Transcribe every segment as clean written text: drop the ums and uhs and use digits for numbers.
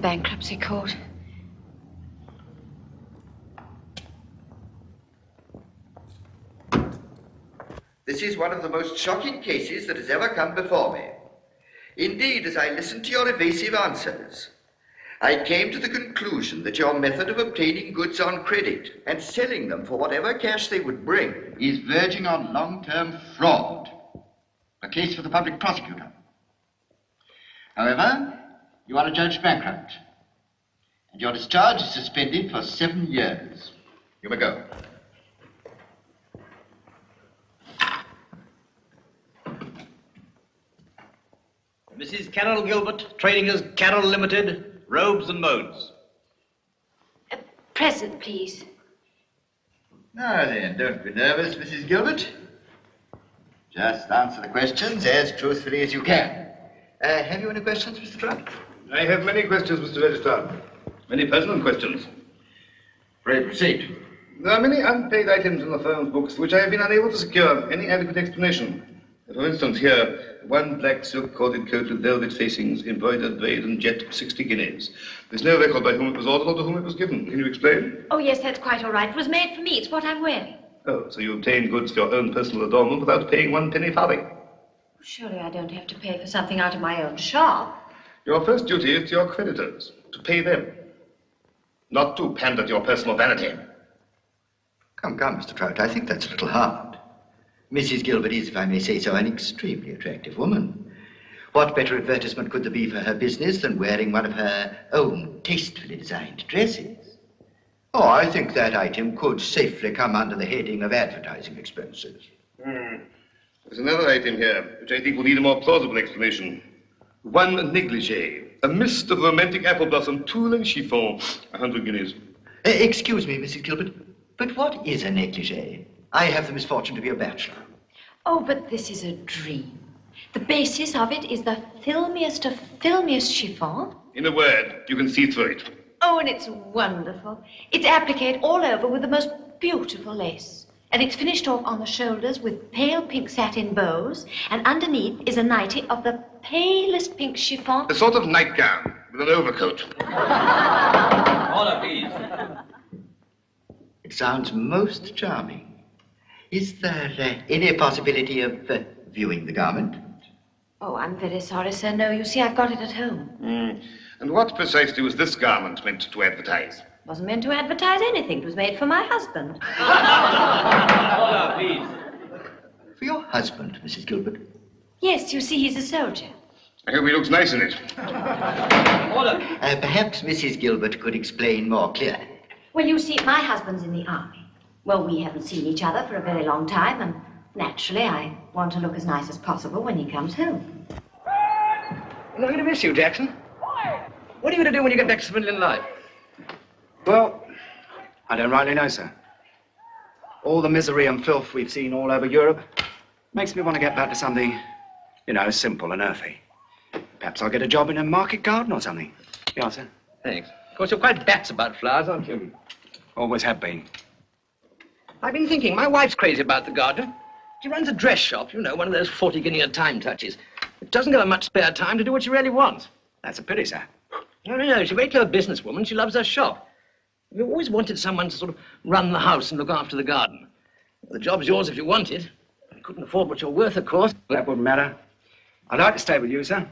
bankruptcy court. This is one of the most shocking cases that has ever come before me. Indeed, as I listened to your evasive answers, I came to the conclusion that your method of obtaining goods on credit and selling them for whatever cash they would bring is verging on long-term fraud. A case for the public prosecutor. However, you are adjudged bankrupt, and your discharge is suspended for 7 years. You may go. Mrs. Carol Gilbert, trading as Carol Limited, robes and modes. Present, please. Now then, don't be nervous, Mrs. Gilbert. Just answer the questions as truthfully as you can. Have you any questions, Mr. Trout? I have many questions, Mr. Registrar. Many personal questions. Pray proceed. There are many unpaid items in the firm's books which I have been unable to secure any adequate explanation. For instance, here, one black silk corded coat with velvet facings, embroidered braid and jet, 60 guineas. There's no record by whom it was ordered or to whom it was given. Can you explain? Oh, yes, that's quite all right. It was made for me. It's what I'm wearing. Oh, so you obtained goods for your own personal adornment without paying 1 penny farthing? Surely I don't have to pay for something out of my own shop. Your first duty is to your creditors, to pay them, not to pander to your personal vanity. Come, Mr. Trout, I think that's a little hard. Mrs. Gilbert is, if I may say so, an extremely attractive woman. What better advertisement could there be for her business than wearing one of her own tastefully designed dresses? Oh, I think that item could safely come under the heading of advertising expenses. There's another item here, which I think will need a more plausible explanation. One negligee, a mist of romantic apple blossom, tulle and chiffon, 100 guineas. Excuse me, Mrs. Gilbert, but what is a negligee? I have the misfortune to be a bachelor. Oh, but this is a dream. The basis of it is the filmiest of filmiest chiffon. In a word, you can see through it. Oh, and it's wonderful. It's appliqued all over with the most beautiful lace. And it's finished off on the shoulders with pale pink satin bows, and underneath is a nightie of the palest pink chiffon. A sort of nightgown with an overcoat. Order, please. It sounds most charming. Is there any possibility of viewing the garment? Oh, I'm very sorry, sir. No, you see, I've got it at home. And what precisely was this garment meant to advertise? Wasn't meant to advertise anything. It was made for my husband. Order, please. For your husband, Mrs. Gilbert? Yes, you see, he's a soldier. I hope he looks nice in it. Order. Perhaps Mrs. Gilbert could explain more clearly. Well, you see, my husband's in the army. Well, we haven't seen each other for a very long time, and naturally I want to look as nice as possible when he comes home. I'm not going to miss you, Jackson. What are you going to do when you get back to civilian life? Well, I don't rightly know, sir. All the misery and filth we've seen all over Europe makes me want to get back to something, you know, simple and earthy. Perhaps I'll get a job in a market garden or something. Yeah, sir. Thanks. Of course, you're quite bats about flowers, aren't you? Always have been. I've been thinking, my wife's crazy about the garden. She runs a dress shop, you know, one of those 40 guinea a time touches. It doesn't give her much spare time to do what she really wants. That's a pity, sir. No, she's a very clever businesswoman. She loves her shop. We've always wanted someone to sort of run the house and look after the garden. The job's yours if you want it. You couldn't afford what you're worth, of course. That wouldn't matter. I'd like to stay with you, sir.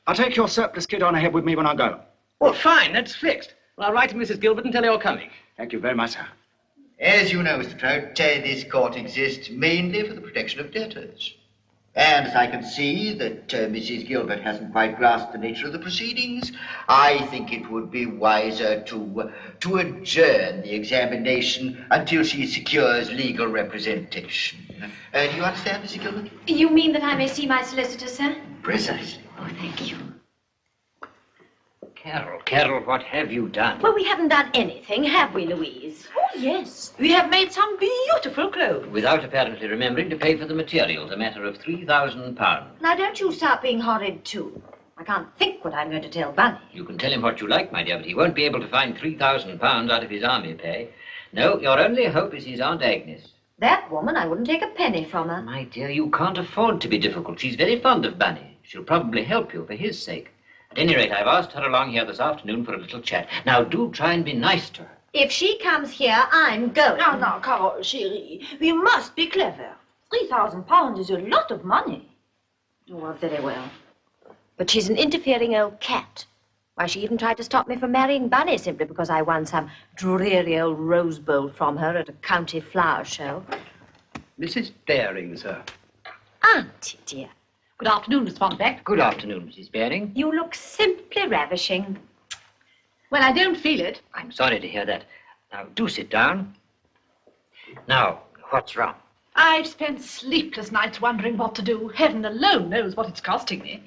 I'll take your surplus kit on ahead with me when I go. Well, fine, that's fixed. Well, I'll write to Mrs. Gilbert and tell her you're coming. Thank you very much, sir. As you know, Mr. Trout, this court exists mainly for the protection of debtors. And as I can see that Mrs. Gilbert hasn't quite grasped the nature of the proceedings, I think it would be wiser to adjourn the examination until she secures legal representation. Do you understand, Mrs. Gilbert? You mean that I may see my solicitor, sir? Precisely. Oh, thank you. Carol, what have you done? Well, we haven't done anything, have we, Louise? Oh, yes. We have made some beautiful clothes. Without apparently remembering to pay for the materials, a matter of £3,000. Now, don't you start being horrid, too. I can't think what I'm going to tell Bunny. You can tell him what you like, my dear, but he won't be able to find £3,000 out of his army pay. No, your only hope is his Aunt Agnes. That woman, I wouldn't take a penny from her. My dear, you can't afford to be difficult. She's very fond of Bunny. She'll probably help you for his sake. At any rate, I've asked her along here this afternoon for a little chat. Now, do try and be nice to her. If she comes here, I'm going. Now, Carol, chérie, we must be clever. £3,000 is a lot of money. Oh, very well. But she's an interfering old cat. Why, she even tried to stop me from marrying Bunny simply because I won some dreary old rose bowl from her at a county flower show. Mrs. Baring, sir. Auntie, dear. Good afternoon, Miss Fontebeck. Good afternoon, Mrs. Baring. You look simply ravishing. Well, I don't feel it. I'm sorry to hear that. Now, do sit down. Now, what's wrong? I've spent sleepless nights wondering what to do. Heaven alone knows what it's costing me.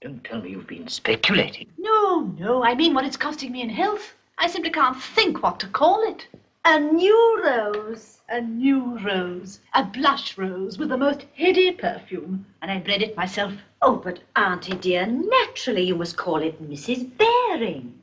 Don't tell me you've been speculating. No, I mean what it's costing me in health. I simply can't think what to call it. A new rose. A new rose. A blush rose with the most heady perfume. And I bred it myself. Oh, but Auntie, dear, naturally you must call it Mrs. Baring.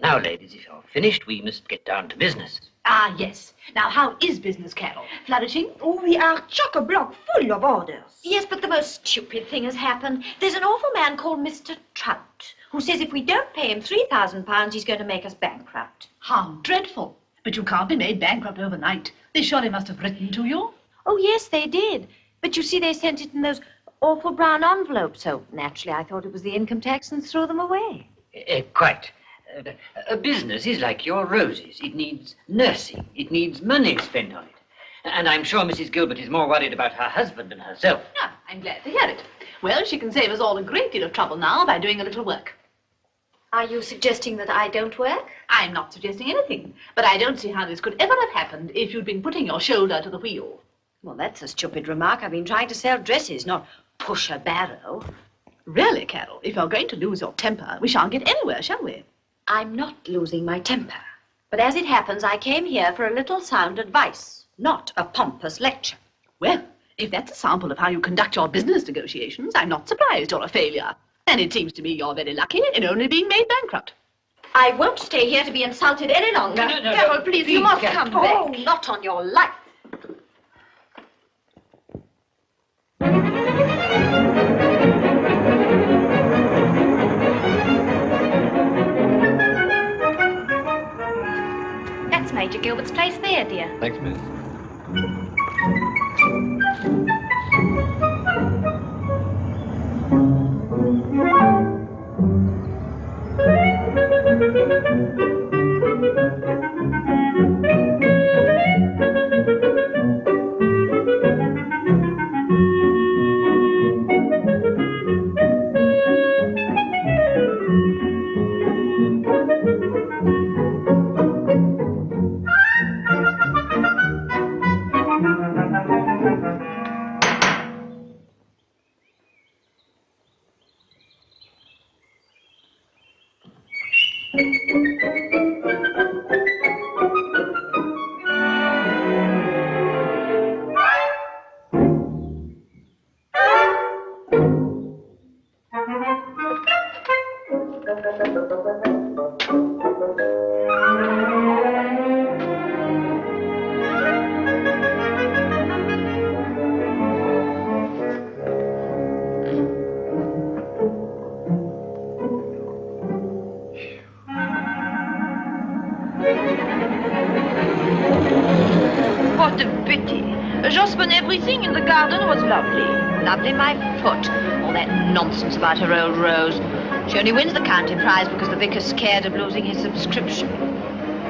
Now, ladies, if you're finished, we must get down to business. Ah, yes. Now, how is business, Carol? Flourishing? Oh, we are chock-a-block full of orders. Yes, but the most stupid thing has happened. There's an awful man called Mr. Trout, who says if we don't pay him £3,000, he's going to make us bankrupt. How dreadful. But you can't be made bankrupt overnight. They surely must have written to you. Oh, yes, they did. But you see, they sent it in those awful brown envelopes, so naturally I thought it was the income tax and threw them away. Quite. A business is like your roses. It needs nursing. It needs money spent on it. And I'm sure Mrs. Gilbert is more worried about her husband than herself. Ah, I'm glad to hear it. Well, she can save us all a great deal of trouble now by doing a little work. Are you suggesting that I don't work? I'm not suggesting anything, but I don't see how this could ever have happened if you'd been putting your shoulder to the wheel. Well, that's a stupid remark. I've been trying to sell dresses, not push a barrow. Really, Carol, if you're going to lose your temper, we shan't get anywhere, shall we? I'm not losing my temper. But as it happens, I came here for a little sound advice, not a pompous lecture. Well, if that's a sample of how you conduct your business negotiations, I'm not surprised you're a failure. And it seems to me you're very lucky in only being made bankrupt. I won't stay here to be insulted any longer. No, Carol, please, you must Carol. come back. Oh, not on your life. That's Major Gilbert's place there, dear. Thanks, miss. What a pity. Just when everything in the garden was lovely. Lovely, my foot. All that nonsense about her old rose. She only wins the county prize because the vicar's scared of losing his subscription.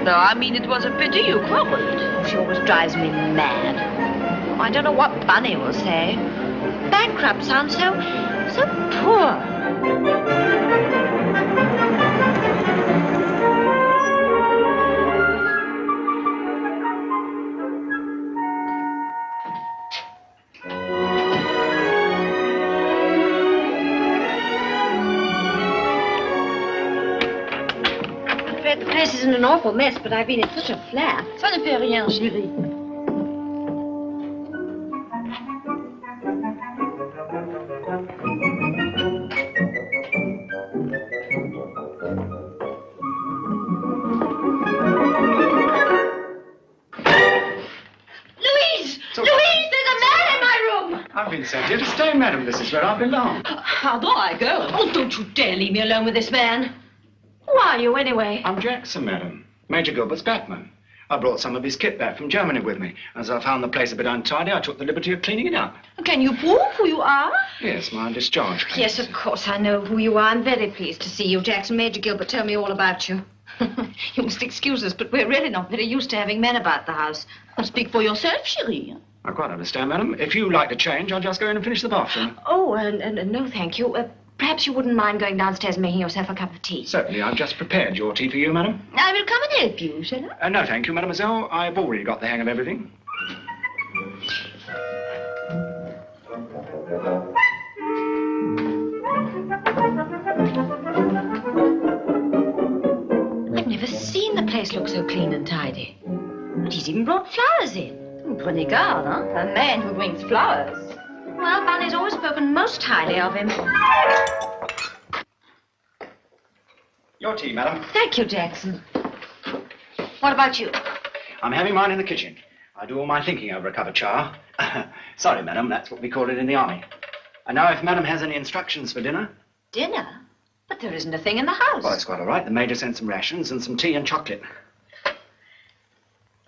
No, I mean, it was a pity you quarreled. She always drives me mad. I don't know what Bunny will say. Bankrupt sounds so poor. The place is in an awful mess, but I've been in such a flap. Ça ne fait rien, chérie. Louise! Louise, there's a man in my room! I've been sent here to stay, madam. This is where I belong. How do I go? Oh, don't you dare leave me alone with this man. Who are you, anyway? I'm Jackson, madam. Major Gilbert's batman. I brought some of his kit back from Germany with me. As I found the place a bit untidy, I took the liberty of cleaning it up. Can you prove who you are? Yes, my discharge papers. Yes, of course, I know who you are. I'm very pleased to see you, Jackson. Major Gilbert told me all about you. You must excuse us, but we're really not very used to having men about the house. Speak for yourself, chérie. I quite understand, madam. If you like to change, I'll just go in and finish the bathroom. Oh, no, thank you. Perhaps you wouldn't mind going downstairs and making yourself a cup of tea. Certainly, I've just prepared your tea for you, madam. I will come and help you, shall I? No, thank you, mademoiselle. I've already got the hang of everything. I've never seen the place look so clean and tidy. But he's even brought flowers in. Prenez garde, hein? A man who brings flowers. Well, Bunny's always spoken most highly of him. Your tea, madam. Thank you, Jackson. What about you? I'm having mine in the kitchen. I do all my thinking over a cup of char. Sorry, madam, that's what we call it in the army. And now, if madam has any instructions for dinner... Dinner? But there isn't a thing in the house. Well, it's quite all right. The major sent some rations and some tea and chocolate.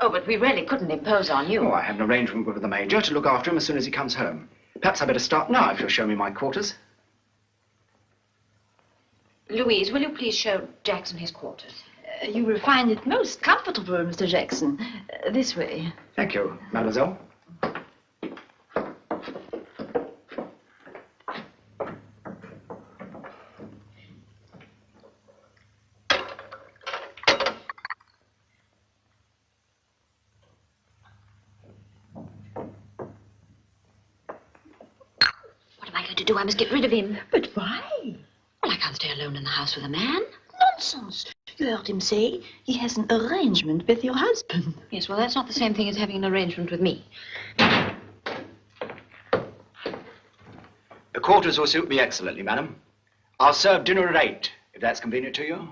Oh, but we really couldn't impose on you. Oh, I have an arrangement with the major to look after him as soon as he comes home. Perhaps I'd better start now if you'll show me my quarters. Louise, will you please show Jackson his quarters? You will find it most comfortable, Mr. Jackson. This way. Thank you, mademoiselle. What am I going to do? I must get rid of him. But why? Well, I can't stay alone in the house with a man. Nonsense. You heard him say he has an arrangement with your husband. Yes, well, that's not the same thing as having an arrangement with me. The quarters will suit me excellently, madam. I'll serve dinner at 8, if that's convenient to you.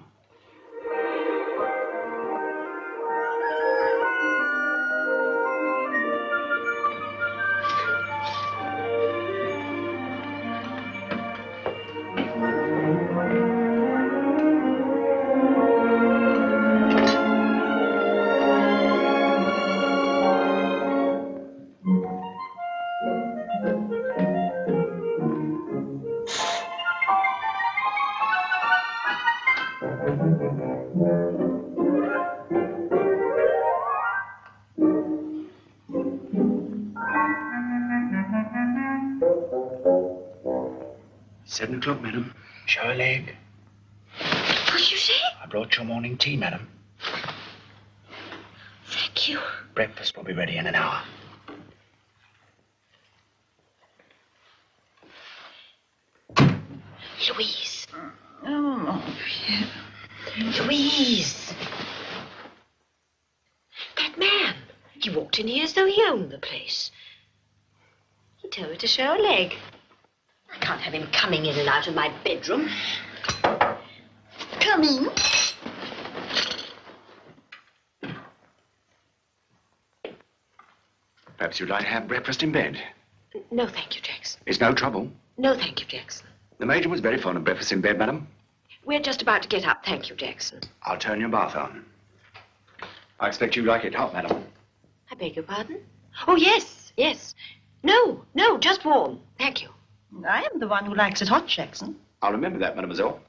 Seven o'clock, madam. Show a leg. What did you say? I brought your morning tea, madam. Thank you. Breakfast will be ready in an hour. Louise. Oh, Louise. That man. He walked in here as though he owned the place. He told me to show a leg. I can't have him coming in and out of my bedroom. come in. Perhaps you'd like to have breakfast in bed. No, thank you, Jackson. It's no trouble. No, thank you, Jackson. The major was very fond of breakfast in bed, madam. We're just about to get up, thank you, Jackson. I'll turn your bath on. I expect you like it hot, madam. I beg your pardon? Oh, yes, yes. No, just warm. Thank you. I am the one who likes it hot, Jackson. I'll remember that, mademoiselle.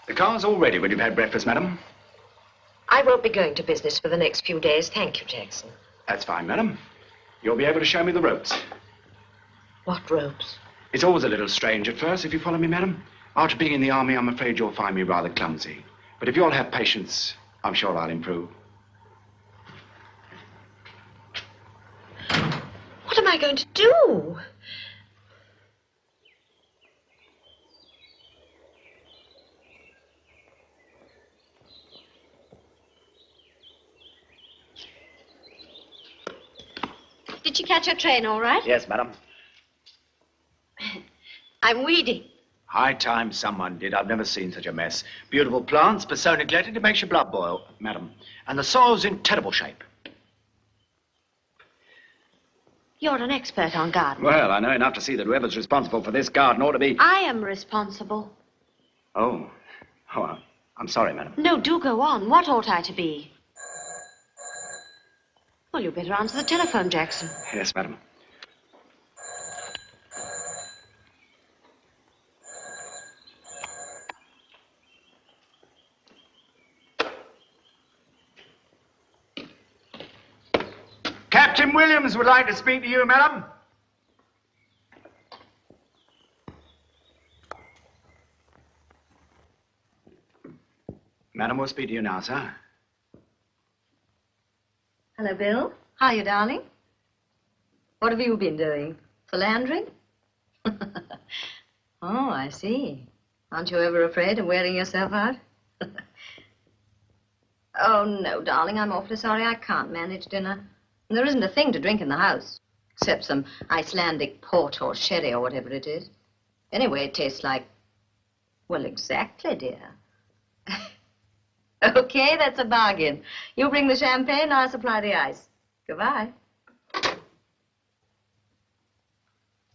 The car's all ready when you've had breakfast, madam. I won't be going to business for the next few days. Thank you, Jackson. That's fine, madam. You'll be able to show me the ropes. What ropes? It's always a little strange at first, if you follow me, madam. After being in the army, I'm afraid you'll find me rather clumsy. But if you'll have patience, I'm sure I'll improve. What am I going to do? Did you catch your train all right? Yes, madam. I'm weeding. High time someone did. I've never seen such a mess. Beautiful plants, but so neglected it makes your blood boil, madam. And the soil's in terrible shape. You're an expert on gardens. Well, I know enough to see that whoever's responsible for this garden ought to be... I am responsible. Oh. Oh, I'm sorry, madam. No, do go on. What ought I to be? Well, you better answer the telephone, Jackson. Yes, madam. Captain Williams would like to speak to you, madam. Madam, we'll speak to you now, sir. Hello, Bill. Hiya, darling. What have you been doing? Philandering? Oh, I see. Aren't you ever afraid of wearing yourself out? Oh, no, darling, I'm awfully sorry I can't manage dinner. There isn't a thing to drink in the house, except some Icelandic port or sherry or whatever it is. Anyway, it tastes like... Well, exactly, dear. Okay, that's a bargain. You bring the champagne, I'll supply the ice. Goodbye. Is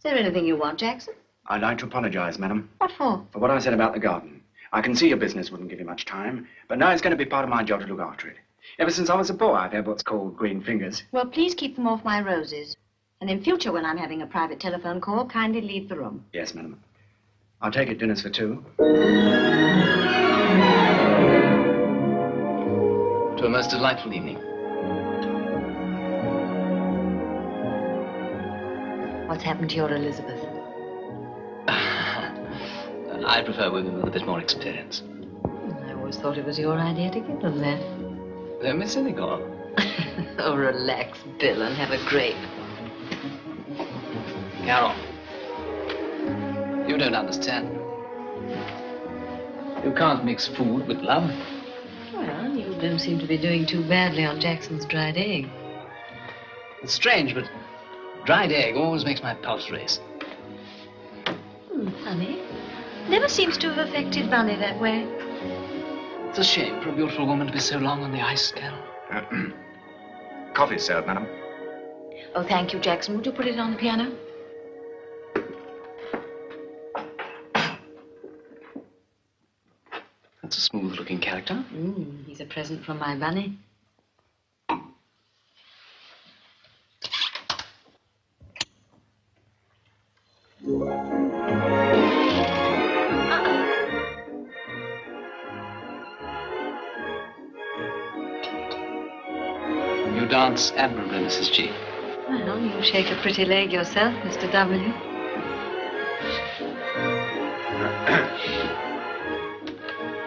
there anything you want, Jackson? I'd like to apologize, madam. What for? For what I said about the garden. I can see your business wouldn't give you much time, but now it's going to be part of my job to look after it. Ever since I was a boy, I've had what's called green fingers. Well, please keep them off my roses. And in future, when I'm having a private telephone call, kindly leave the room. Yes, madam. I'll take it dinner's for two. To a most delightful evening. What's happened to your Elizabeth? I prefer women with a bit more experience. I always thought it was your idea to give them that. Don't be cynical. Oh, relax, Bill, and have a grape. Carol, you don't understand. You can't mix food with love. Well, you don't seem to be doing too badly on Jackson's dried egg. It's strange, but dried egg always makes my pulse race. Funny. Never seems to have affected Bunny that way. It's a shame for a beautiful woman to be so long on the ice, Carol. Coffee served, madam. Oh, thank you, Jackson. Would you put it on the piano? That's a smooth-looking character. He's a present from my Bunny. You dance admirably, Mrs. G. Well, you shake a pretty leg yourself, Mr. W.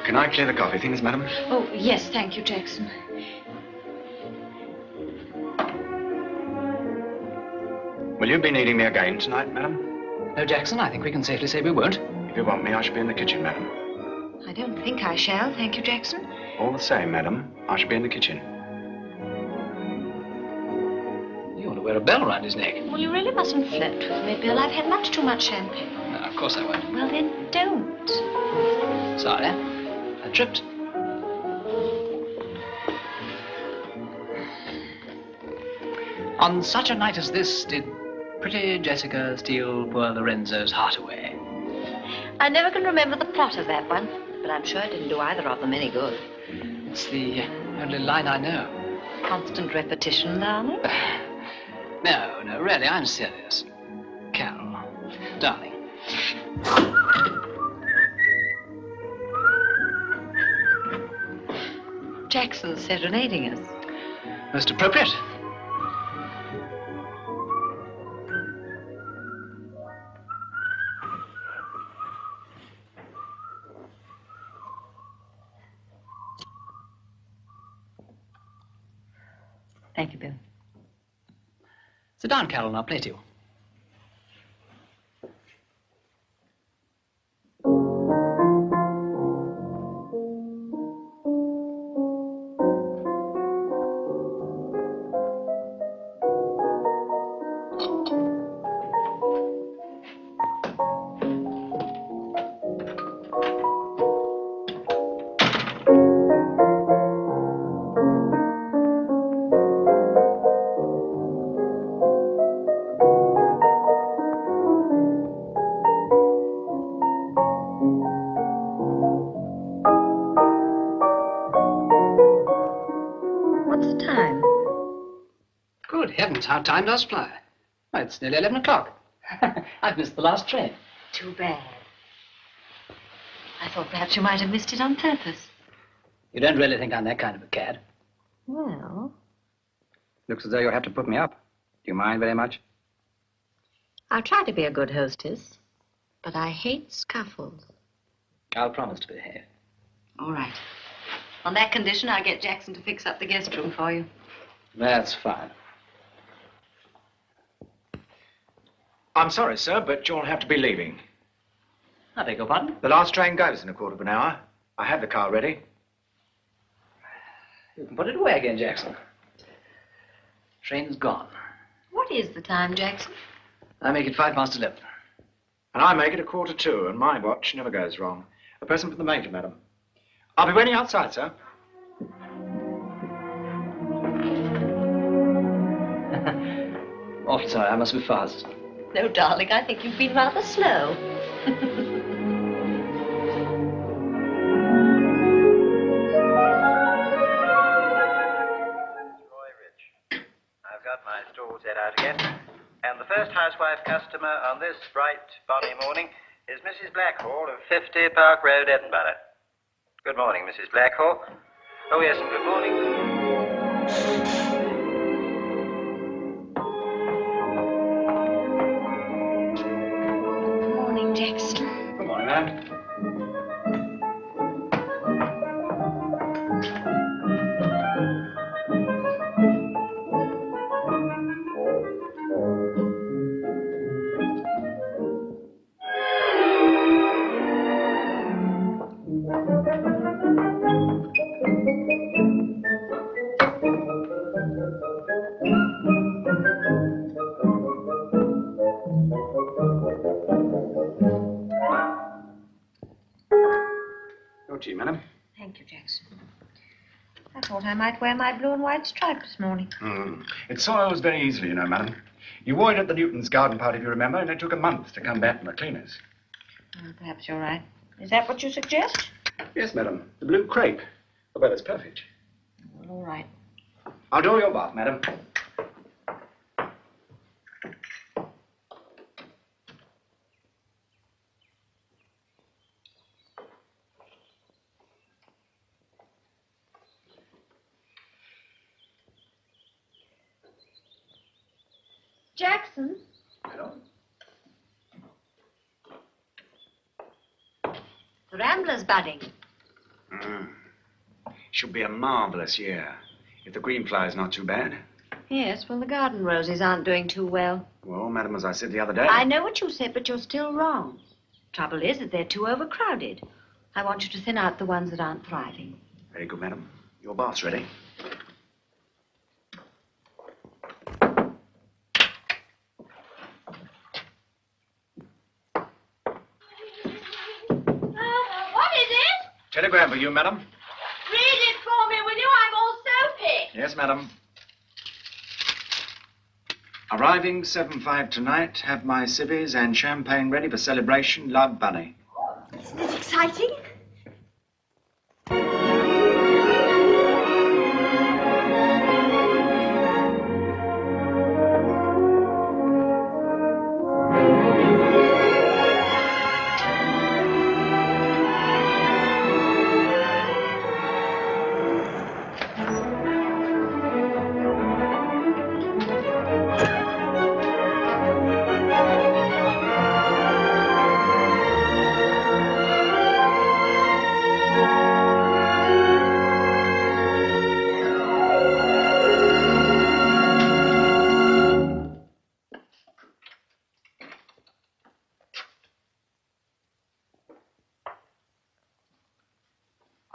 Can I clear the coffee things, madam? Oh, yes, thank you, Jackson. Will you be needing me again tonight, madam? No, Jackson, I think we can safely say we won't. If you want me, I shall be in the kitchen, madam. I don't think I shall, thank you, Jackson. All the same, madam, I shall be in the kitchen. You ought to wear a bell around his neck. Well, you really mustn't flirt with me, Bill. I've had much too much champagne. No, of course I won't. Well, then don't. Sorry, I tripped. On such a night as this, did pretty Jessica steal poor Lorenzo's heart away? I never can remember the plot of that one, but I'm sure it didn't do either of them any good. It's the only line I know. Constant repetition, darling. No, really, I'm serious. Carol, darling. Jackson's serenading us. Most appropriate. Thank you, Bill. Sit down, Carol, and I'll play to you. night. How time does fly. Why, it's nearly 11 o'clock. I've missed the last train. Too bad. I thought perhaps you might have missed it on purpose. You don't really think I'm that kind of a cad? Well, Looks as though you'll have to put me up. Do you mind very much? I'll try to be a good hostess, but I hate scuffles. I'll promise to behave. All right. On that condition, I'll get Jackson to fix up the guest room for you. That's fine. I'm sorry, sir, but you'll have to be leaving. I beg your pardon? The last train goes in a quarter of an hour. I have the car ready. You can put it away again, Jackson. Train's gone. What is the time, Jackson? I make it 11:05. And I make it 1:45, and my watch never goes wrong. A present from the Major, madam. I'll be waiting outside, sir. Awfully sorry, I must be fast. No, darling, I think you've been rather slow. I've got my stall set out again. And the first housewife customer on this bright, bonny morning is Mrs. Blackhall of 50 Park Road, Edinburgh. Good morning, Mrs. Blackhall. Oh, yes, and good morning. Good morning, Jackson. Good morning, ma'am. Your tea, madam. Thank you, Jackson. I thought I might wear my blue and white stripe this morning. It soils very easily, you know, madam. You wore it at the Newtons' garden party, if you remember, and it took a month to come back from the cleaners. Perhaps you're right. Is that what you suggest? Yes, madam. The blue crepe. The weather's perfect. Well, all right. I'll do your bath, madam. Jackson? Hello? The Rambler's budding. Should be a marvellous year, if the green fly's not too bad. Yes, well, the garden roses aren't doing too well. Well, madam, as I said the other day... I know what you said, but you're still wrong. Trouble is that they're too overcrowded. I want you to thin out the ones that aren't thriving. Very good, madam. Your bath's ready. What is it? Telegram for you, madam. Read it for me, will you? I'm all soapy. Yes, madam. Arriving 7:05 tonight. Have my civvies and champagne ready for celebration. Love, Bunny. Isn't it exciting?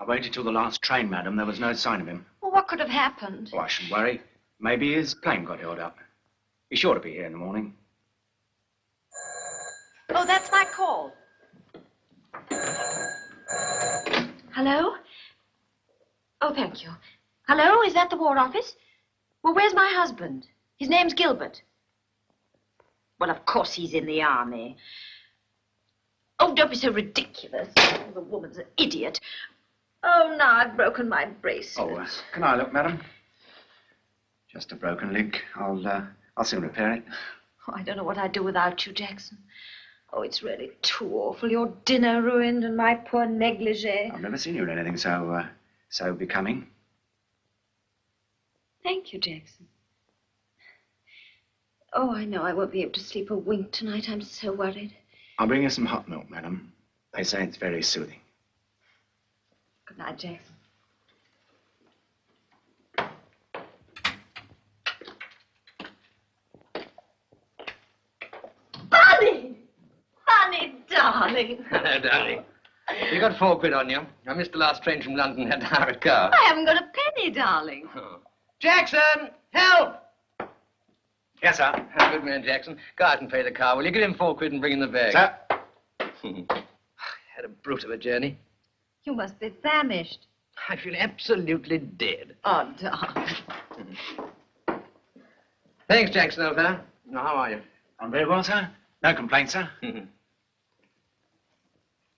I waited till the last train, madam. There was no sign of him. Well, what could have happened? Oh, I shouldn't worry. Maybe his plane got held up. He's sure to be here in the morning. Oh, that's my call. Hello? Oh, thank you. Hello, is that the War Office? Well, where's my husband? His name's Gilbert. Well, of course he's in the army. Oh, don't be so ridiculous. Oh, the woman's an idiot. Oh, now I've broken my bracelet. Oh, can I look, madam? Just a broken link. I'll I'll soon repair it. Oh, I don't know what I'd do without you, Jackson. Oh, it's really too awful. Your dinner ruined and my poor negligee. I've never seen you in anything so becoming. Thank you, Jackson. Oh, I know I won't be able to sleep a wink tonight. I'm so worried. I'll bring you some hot milk, madam. They say it's very soothing. Good night, Jackson. Bunny! Bunny, darling. Hello, darling. You got £4 on you. I missed the last train from London, had to hire a car. I haven't got a penny, darling. Oh. Jackson! Help! Yes, sir. Good man, Jackson. Go out and pay the car. Will you give him £4 and bring in the bag? Sir. Had a brute of a journey. You must be famished. I feel absolutely dead. Oh, darling. Thanks, Jackson, old fellow. Now, how are you? I'm very well, sir. No complaints, sir.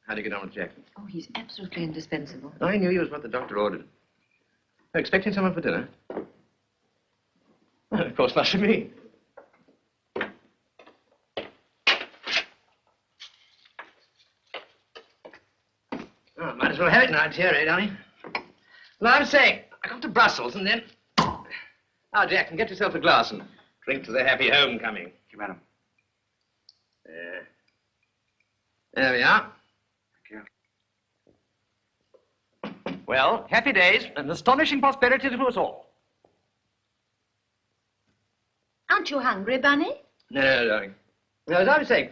How do you get on with Jackson? Oh, he's absolutely indispensable. I knew he was what the doctor ordered. Are you expecting someone for dinner? Well, of course, must be me. Oh, might as well have it now, dear, eh, darling? Well, I'm saying, I got to Brussels and then... Now, Jackson, get yourself a glass and drink to the happy homecoming. Thank you, madam. There we are. Thank you. Well, happy days and astonishing prosperity to us all. Aren't you hungry, Bunny? No, darling. No, as I was saying,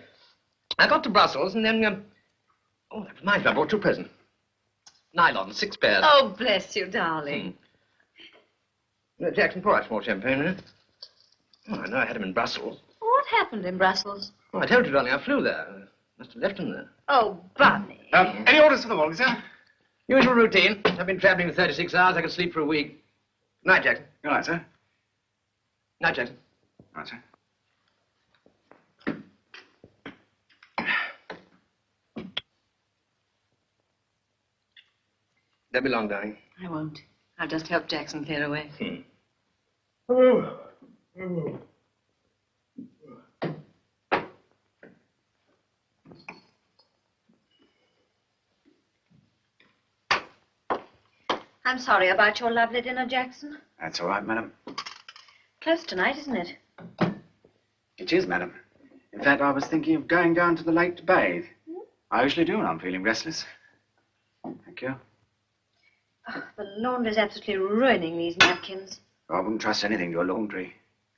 I got to Brussels and then... Oh, that reminds me, I brought you a present. Nylon, 6 pairs. Oh, bless you, darling. Jackson, pour out some more champagne, eh? Oh, I know I had him in Brussels. What happened in Brussels? Oh, I told you, darling, I flew there. Must have left him there. Oh, Bunny. Any orders for the morning, sir? Usual routine. I've been traveling for 36 hours. I could sleep for a week. Good night, Jackson. Good night, sir. Night, Jackson. Good night, sir. Don't be long, darling. I won't. I'll just help Jackson clear away. I'm sorry about your lovely dinner, Jackson. That's all right, madam. Close tonight, isn't it? It is, madam. In fact, I was thinking of going down to the lake to bathe. I usually do when I'm feeling restless. Thank you. Oh, the laundry's absolutely ruining these napkins. I wouldn't trust anything to a laundry.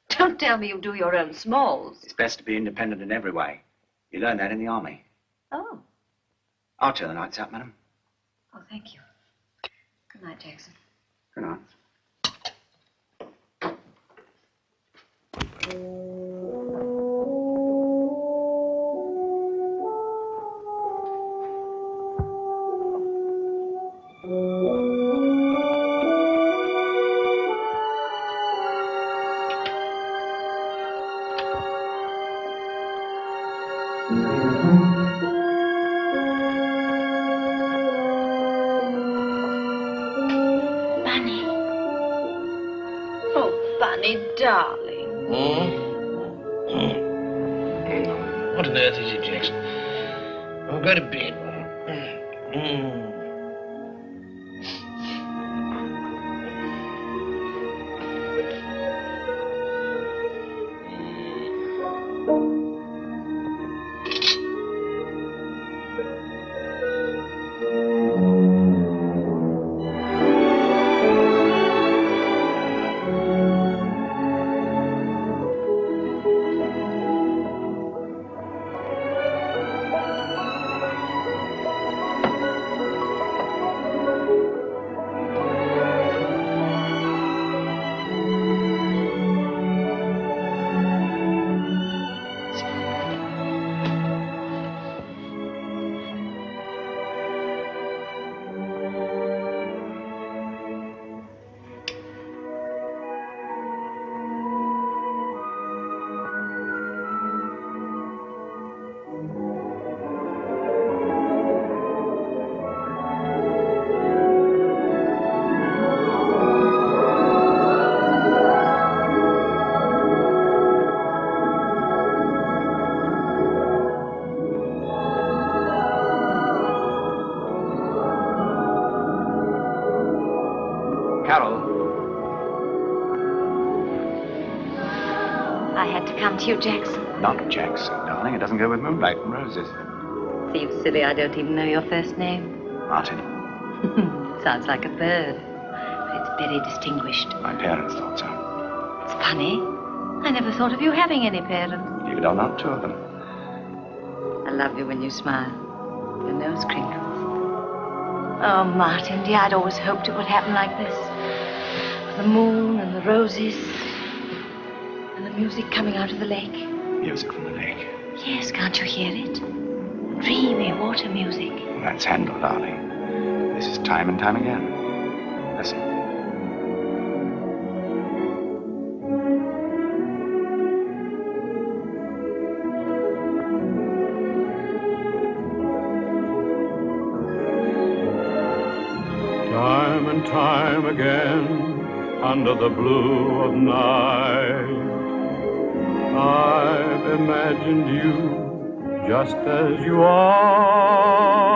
Don't tell me you do your own smalls. It's best to be independent in every way. You learn that in the army. Oh. I'll turn the lights out, madam. Oh, thank you. Good night, Jackson. Good night. Bunny. Oh, Bunny, darling. What on earth is it, Jackson? I'll go to bed. come to you, Jackson? Not Jackson, darling. It doesn't go with moonlight and roses. See, you silly, I don't even know your first name. Martin. Sounds like a bird. But it's very distinguished. My parents thought so. It's funny. I never thought of you having any parents. You don't know two of them. I love you when you smile. Your nose crinkles. Oh, Martin, dear, I'd always hoped it would happen like this. The moon and the roses and the music coming out of the lake. Music from the lake. Yes, can't you hear it? Dreamy water music. Well, that's Handel, darling. This is time and time again. Listen. Time and time again, under the blue of night, I've imagined you just as you are.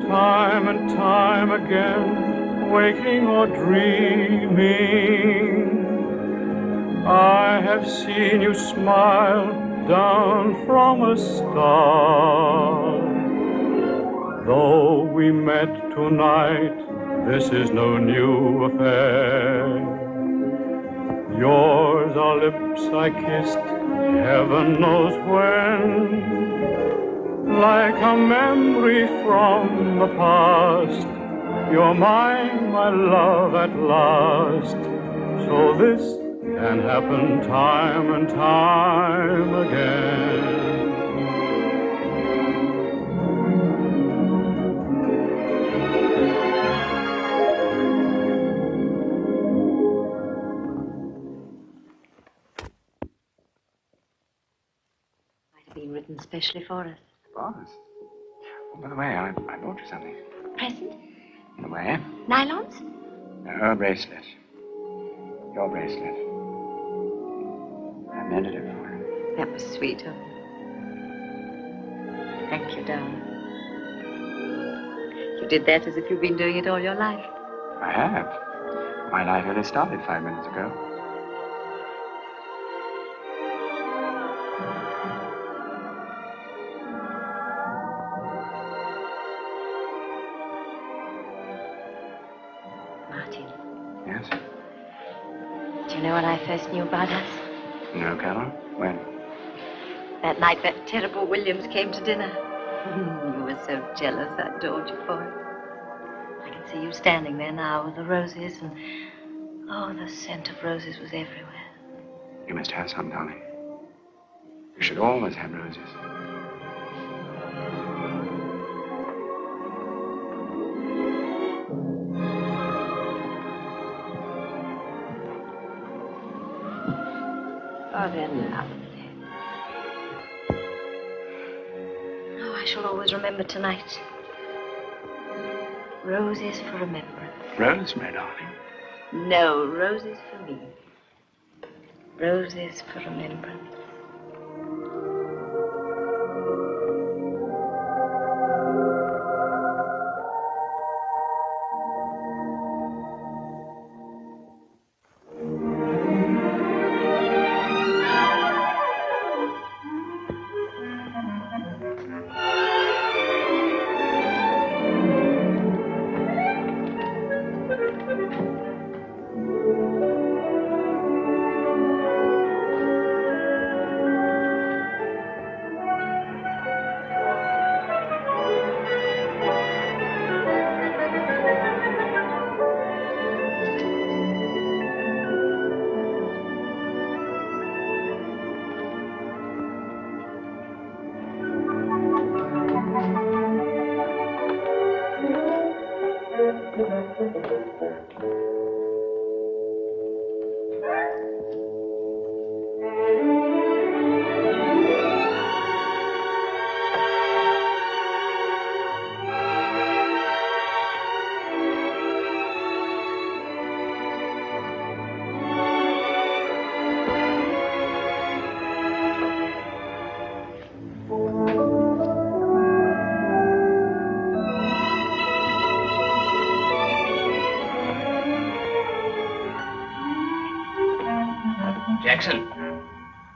Time and time again, waking or dreaming, I have seen you smile down from a star. Though we met tonight, this is no new affair. Yours are lips I kissed, heaven knows when. Like a memory from the past, you're mine, my love, at last. So this can happen time and time again. Written specially for us. For us? Oh, by the way, I bought you something. Present? In the way. Nylons? No, a bracelet. Your bracelet. I mended it for you. That was sweet of you. Thank you, darling. You did that as if you've been doing it all your life. I have. My life only started 5 minutes ago. Yes? Do you know when I first knew about us? No, Carol. When? That night that terrible Williams came to dinner. You were so jealous, I adored you for it. I can see you standing there now with the roses and... oh, the scent of roses was everywhere. You must have some, darling. You should always have roses. Oh, they're lovely. Oh, I shall always remember tonight. Roses for remembrance. Rosemary, darling. No, roses for me. Roses for remembrance.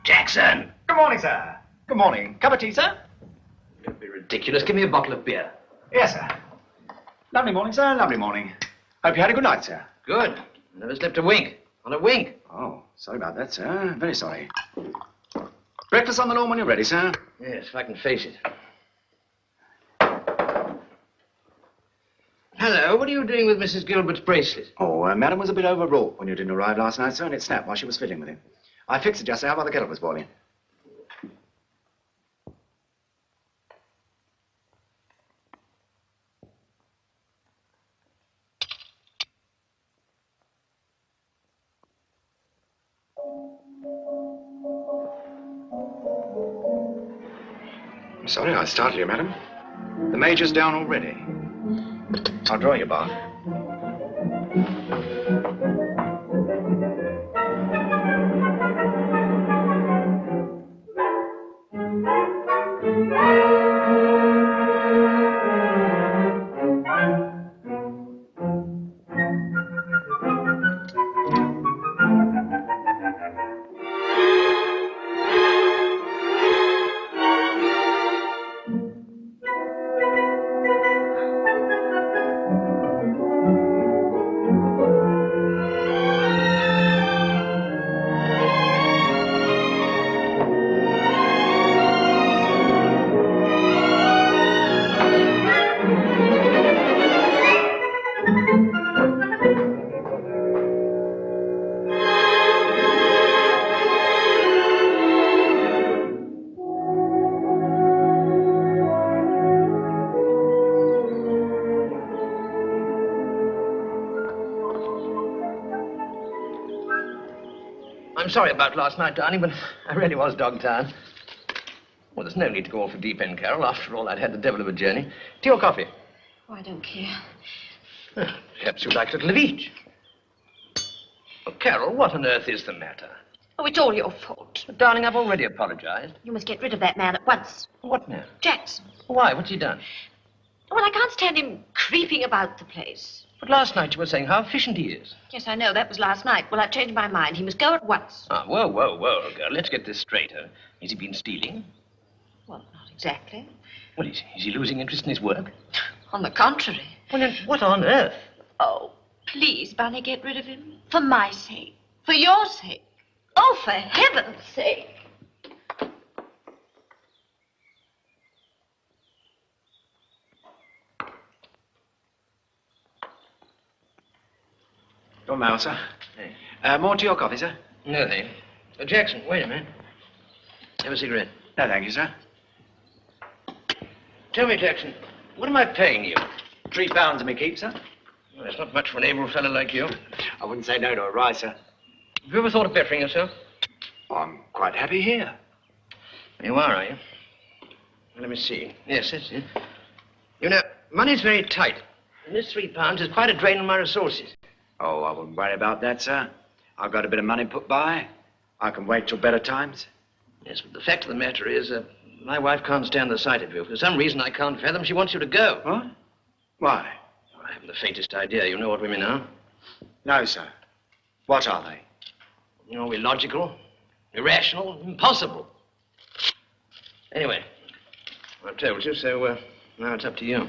Jackson! Good morning, sir. Good morning. Cup of tea, sir? Don't be ridiculous. Give me a bottle of beer. Yes, sir. Lovely morning, sir. Lovely morning. Hope you had a good night, sir. Good. Never slept a wink. On a wink. Oh, sorry about that, sir. Very sorry. Breakfast on the lawn when you're ready, sir. Yes, if I can face it. Hello, what are you doing with Mrs. Gilbert's bracelet? Oh, Madam was a bit overwrought when you didn't arrive last night, sir, and it snapped while she was fiddling with it. I fixed it just now while the kettle was boiling. I'm sorry I startled you, madam. The Major's down already. I'll draw you, Bart. I'm sorry about last night, darling, but I really was dog-tired. Well, there's no need to go off the deep end, Carol. After all, I'd had the devil of a journey. Tea or coffee? Oh, I don't care. Well, perhaps you'd like a little of each. Oh, Carol, what on earth is the matter? Oh, it's all your fault. But, darling, I've already apologized. You must get rid of that man at once. What man? Jackson. Why? What's he done? Well, I can't stand him creeping about the place. But last night you were saying how efficient he is. Yes, I know. That was last night. Well, I've changed my mind. He must go at once. Ah, whoa, girl. Let's get this straight. Has he been stealing? Well, not exactly. Well, is he losing interest in his work? On the contrary. Well, then, what on earth? Oh, please, Bunny, get rid of him. For my sake. For your sake. Oh, for heaven's sake. Your mail, sir. Hey. More tea or coffee, sir? No, thank you. Jackson, wait a minute. Have a cigarette. No, thank you, sir. Tell me, Jackson, what am I paying you? £3 of me keep, sir. Well, that's not much for an able fellow like you. I wouldn't say no to a rise, sir. Have you ever thought of bettering yourself? Well, I'm quite happy here. You are you? Well, let me see. Yes, that's it. You know, money's very tight. And this £3 is quite a drain on my resources. Oh, I wouldn't worry about that, sir. I've got a bit of money put by. I can wait till better times. Yes, but the fact of the matter is, my wife can't stand the sight of you. For some reason I can't fathom, she wants you to go. What? Why? Oh, I haven't the faintest idea. You know what women are? No, sir. What are they? You know, illogical, irrational, impossible. Anyway, I've told you, so now it's up to you.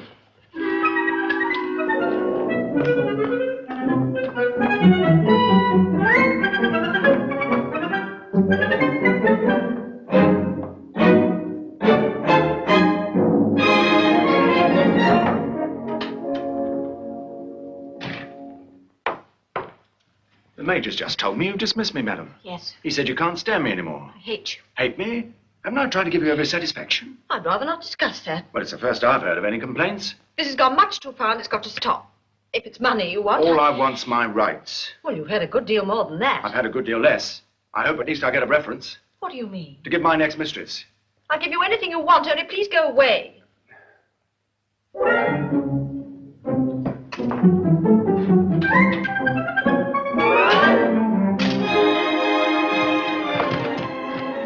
The Major's just told me you dismissed me, madam. Yes. He said you can't stand me anymore. I hate you. Hate me? Haven't I tried to give you every satisfaction? I'd rather not discuss that. Well, it's the first I've heard of any complaints. This has gone much too far and it's got to stop. If it's money you want... All I want's my rights. Well, you've had a good deal more than that. I've had a good deal less. I hope at least I get a reference. What do you mean? To give my next mistress. I'll give you anything you want, only please go away.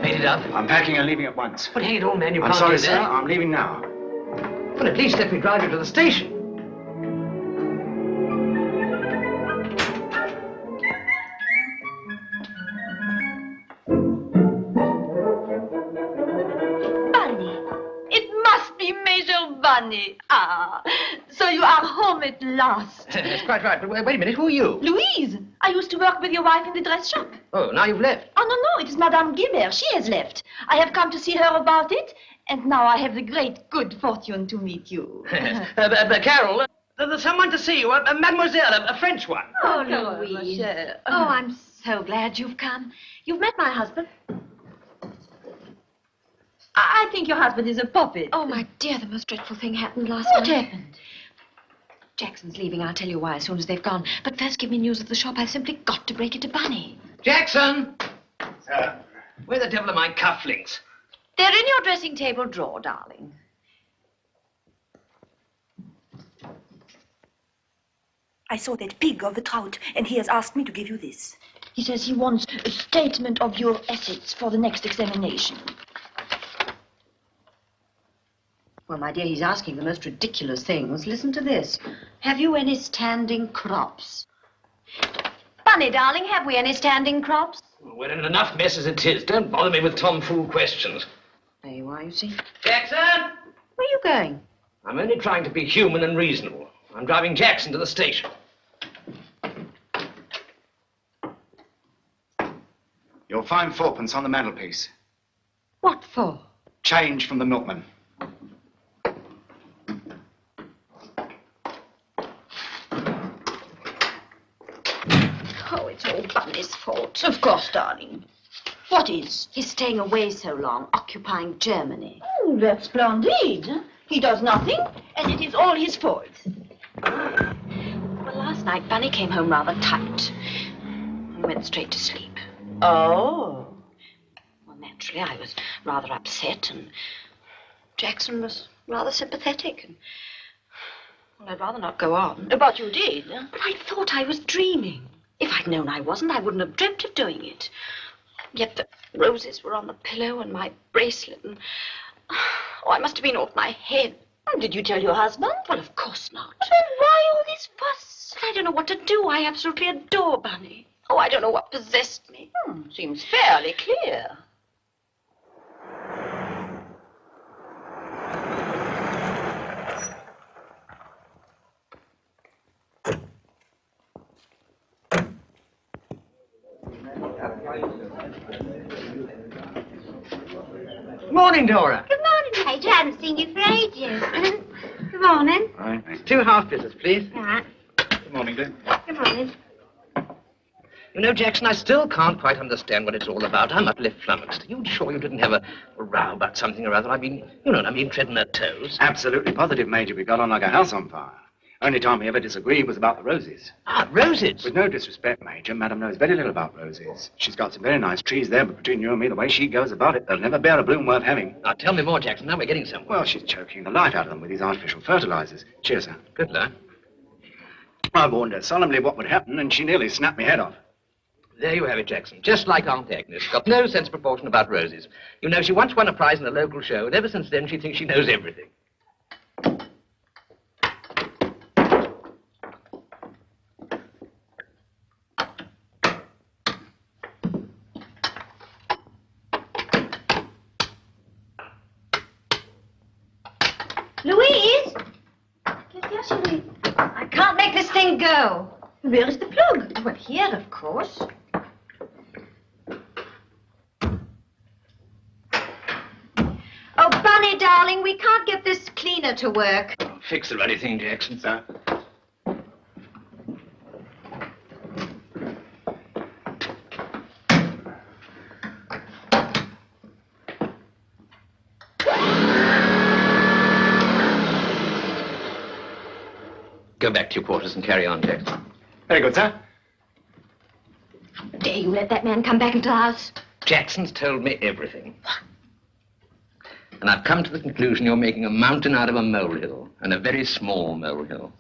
Made it up? I'm packing and leaving at once. But hang it all, man, you I'm can't sorry, do sir. that. I'm leaving now. Well, at least let me drive you to the station. Bunny. Ah, so you are home at last. That's quite right, but wait a minute, who are you? Louise, I used to work with your wife in the dress shop. Oh, now you've left. Oh, no, it is Madame Gilbert. She has left. I have come to see her about it, and now I have the great good fortune to meet you. Carol, there's someone to see you, a mademoiselle, a French one. Oh, Louise. Oh, I'm so glad you've come. You've met my husband. I think your husband is a puppet. Oh, my dear, the most dreadful thing happened last What night. happened? Jackson's leaving. I'll tell you why as soon as they've gone. But first give me news of the shop. I've simply got to break it to Bunny. Jackson! Sir? Where the devil are my cufflinks? They're in your dressing table drawer, darling. I saw that pig of the trout, and he has asked me to give you this. He says he wants a statement of your assets for the next examination. Well, my dear, he's asking the most ridiculous things. Listen to this. Have you any standing crops? Bunny, darling, have we any standing crops? Well, we're in enough mess as it is. Don't bother me with tomfool questions. There you are, you see. Jackson! Where are you going? I'm only trying to be human and reasonable. I'm driving Jackson to the station. You'll find fourpence on the mantelpiece. What for? Change from the milkman. Oh, it's all Bunny's fault. Of course, darling. What is? He's staying away so long, occupying Germany. Oh, that's splendid. He does nothing, and it is all his fault. Well, last night Bunny came home rather tight and went straight to sleep. Oh. Well, naturally, I was rather upset, and Jackson was rather sympathetic. And, well, I'd rather not go on. But you did. But I thought I was dreaming. If I'd known I wasn't, I wouldn't have dreamt of doing it. Yet the roses were on the pillow and my bracelet, and oh, I must have been off my head. And did you tell your husband? Well, of course not. Then why all this fuss? I don't know what to do. I absolutely adore Bunny. Oh, I don't know what possessed me. Seems fairly clear. Morning, Dora. Good morning, Major. I haven't seen you for ages. Good morning. Right. 2 half business, please. All right. Good morning, Glenn. Good morning. You know, Jackson, I still can't quite understand what it's all about. I'm utterly flummoxed. Are you sure you didn't have a row about something or other? I mean, you know what I mean, treading her toes. Absolutely positive, Major. We got on like a house on fire. Only time we ever disagreed was about the roses. Ah, roses? With no disrespect, Major, Madam knows very little about roses. She's got some very nice trees there, but between you and me, the way she goes about it, they'll never bear a bloom worth having. Now, tell me more, Jackson. Now we're getting somewhere. Well, she's choking the life out of them with these artificial fertilizers. Cheers, sir. Good luck. I warned her solemnly what would happen, and she nearly snapped me head off. There you have it, Jackson. Just like Aunt Agnes. Got no sense of proportion about roses. You know, she once won a prize in a local show, and ever since then she thinks she knows everything. Louise? Yes, Louise. I can't make this thing go. Where is the plug? Well, here, of course. Oh, Bunny, darling, we can't get this cleaner to work. Fix the bloody thing, Jackson. Sir? Go back to your quarters and carry on, Jackson. Very good, sir. Dare you let that man come back into the house? Jackson's told me everything. And I've come to the conclusion you're making a mountain out of a molehill, and a very small molehill.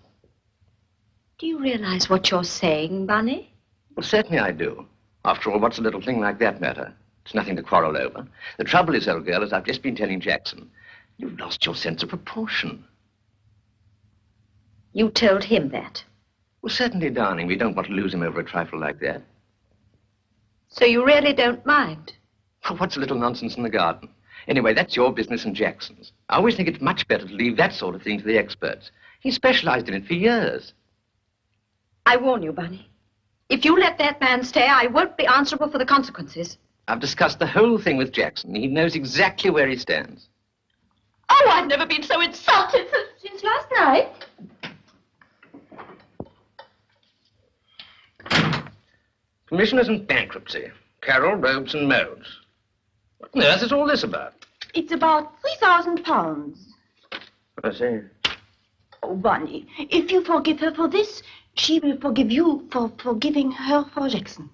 Do you realize what you're saying, Bunny? Well, certainly I do. After all, what's a little thing like that matter? It's nothing to quarrel over. The trouble is, old girl, as I've just been telling Jackson, you've lost your sense of proportion. You told him that. Well, certainly, darling, we don't want to lose him over a trifle like that. So you really don't mind? Well, what's a little nonsense in the garden? Anyway, that's your business and Jackson's. I always think it's much better to leave that sort of thing to the experts. He's specialized in it for years. I warn you, Bunny. If you let that man stay, I won't be answerable for the consequences. I've discussed the whole thing with Jackson. He knows exactly where he stands. Oh, I've never been so insulted since last night. Commissioners and bankruptcy. Carroll, robes and modes. What on earth is all this about? It's about £3,000. I see. Oh, Bunny, if you forgive her for this, she will forgive you for forgiving her for Jackson.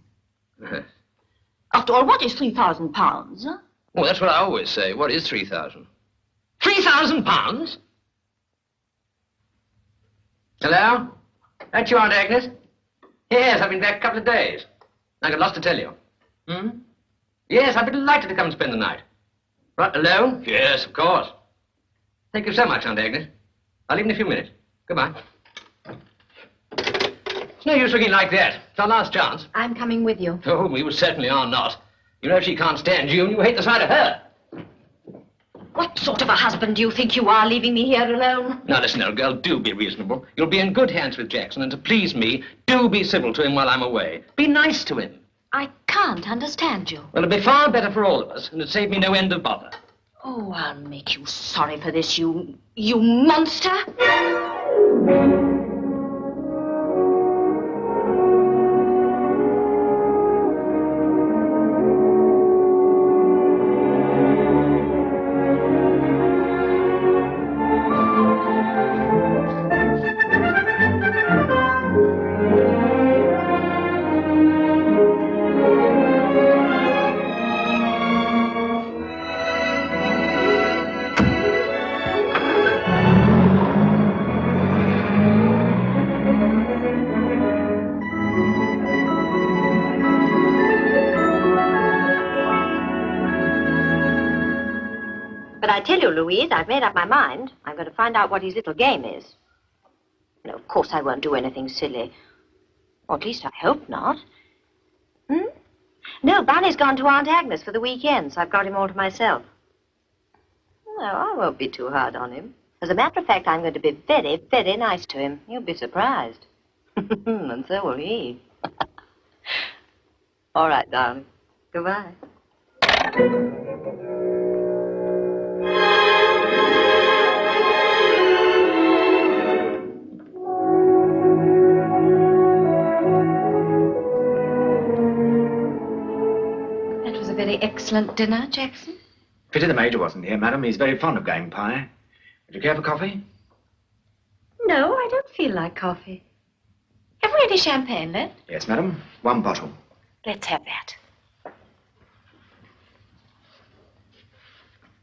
After all, what is £3,000, huh? Well, that's what I always say. What is 3,000? 3,000 pounds? Hello? That's you, Aunt Agnes? Yes, I've been back a couple of days. I've got lots to tell you. Yes, I'd be delighted to come and spend the night. Right, alone? Yes, of course. Thank you so much, Aunt Agnes. I'll leave in a few minutes. Goodbye. It's no use looking like that. It's our last chance. I'm coming with you. Oh, we certainly are not. You know she can't stand you, and you hate the sight of her. What sort of a husband do you think you are, leaving me here alone? Now, listen, old girl, do be reasonable. You'll be in good hands with Jackson, and to please me, do be civil to him while I'm away. Be nice to him. I can't understand you. Well, it'd be far better for all of us, and it'd save me no end of bother. Oh, I'll make you sorry for this, you monster. I tell you, Louise, I've made up my mind. I'm going to find out what his little game is. No, of course I won't do anything silly. Or at least I hope not. No, Bunny's gone to Aunt Agnes for the weekend, so I've got him all to myself. No, I won't be too hard on him. As a matter of fact, I'm going to be very, very nice to him. You'll be surprised. And so will he. All right, darling. Goodbye. Very excellent dinner, Jackson. Pity the Major wasn't here, madam. He's very fond of game pie. Would you care for coffee? No, I don't feel like coffee. Have we any champagne left? Yes, madam. 1 bottle. Let's have that.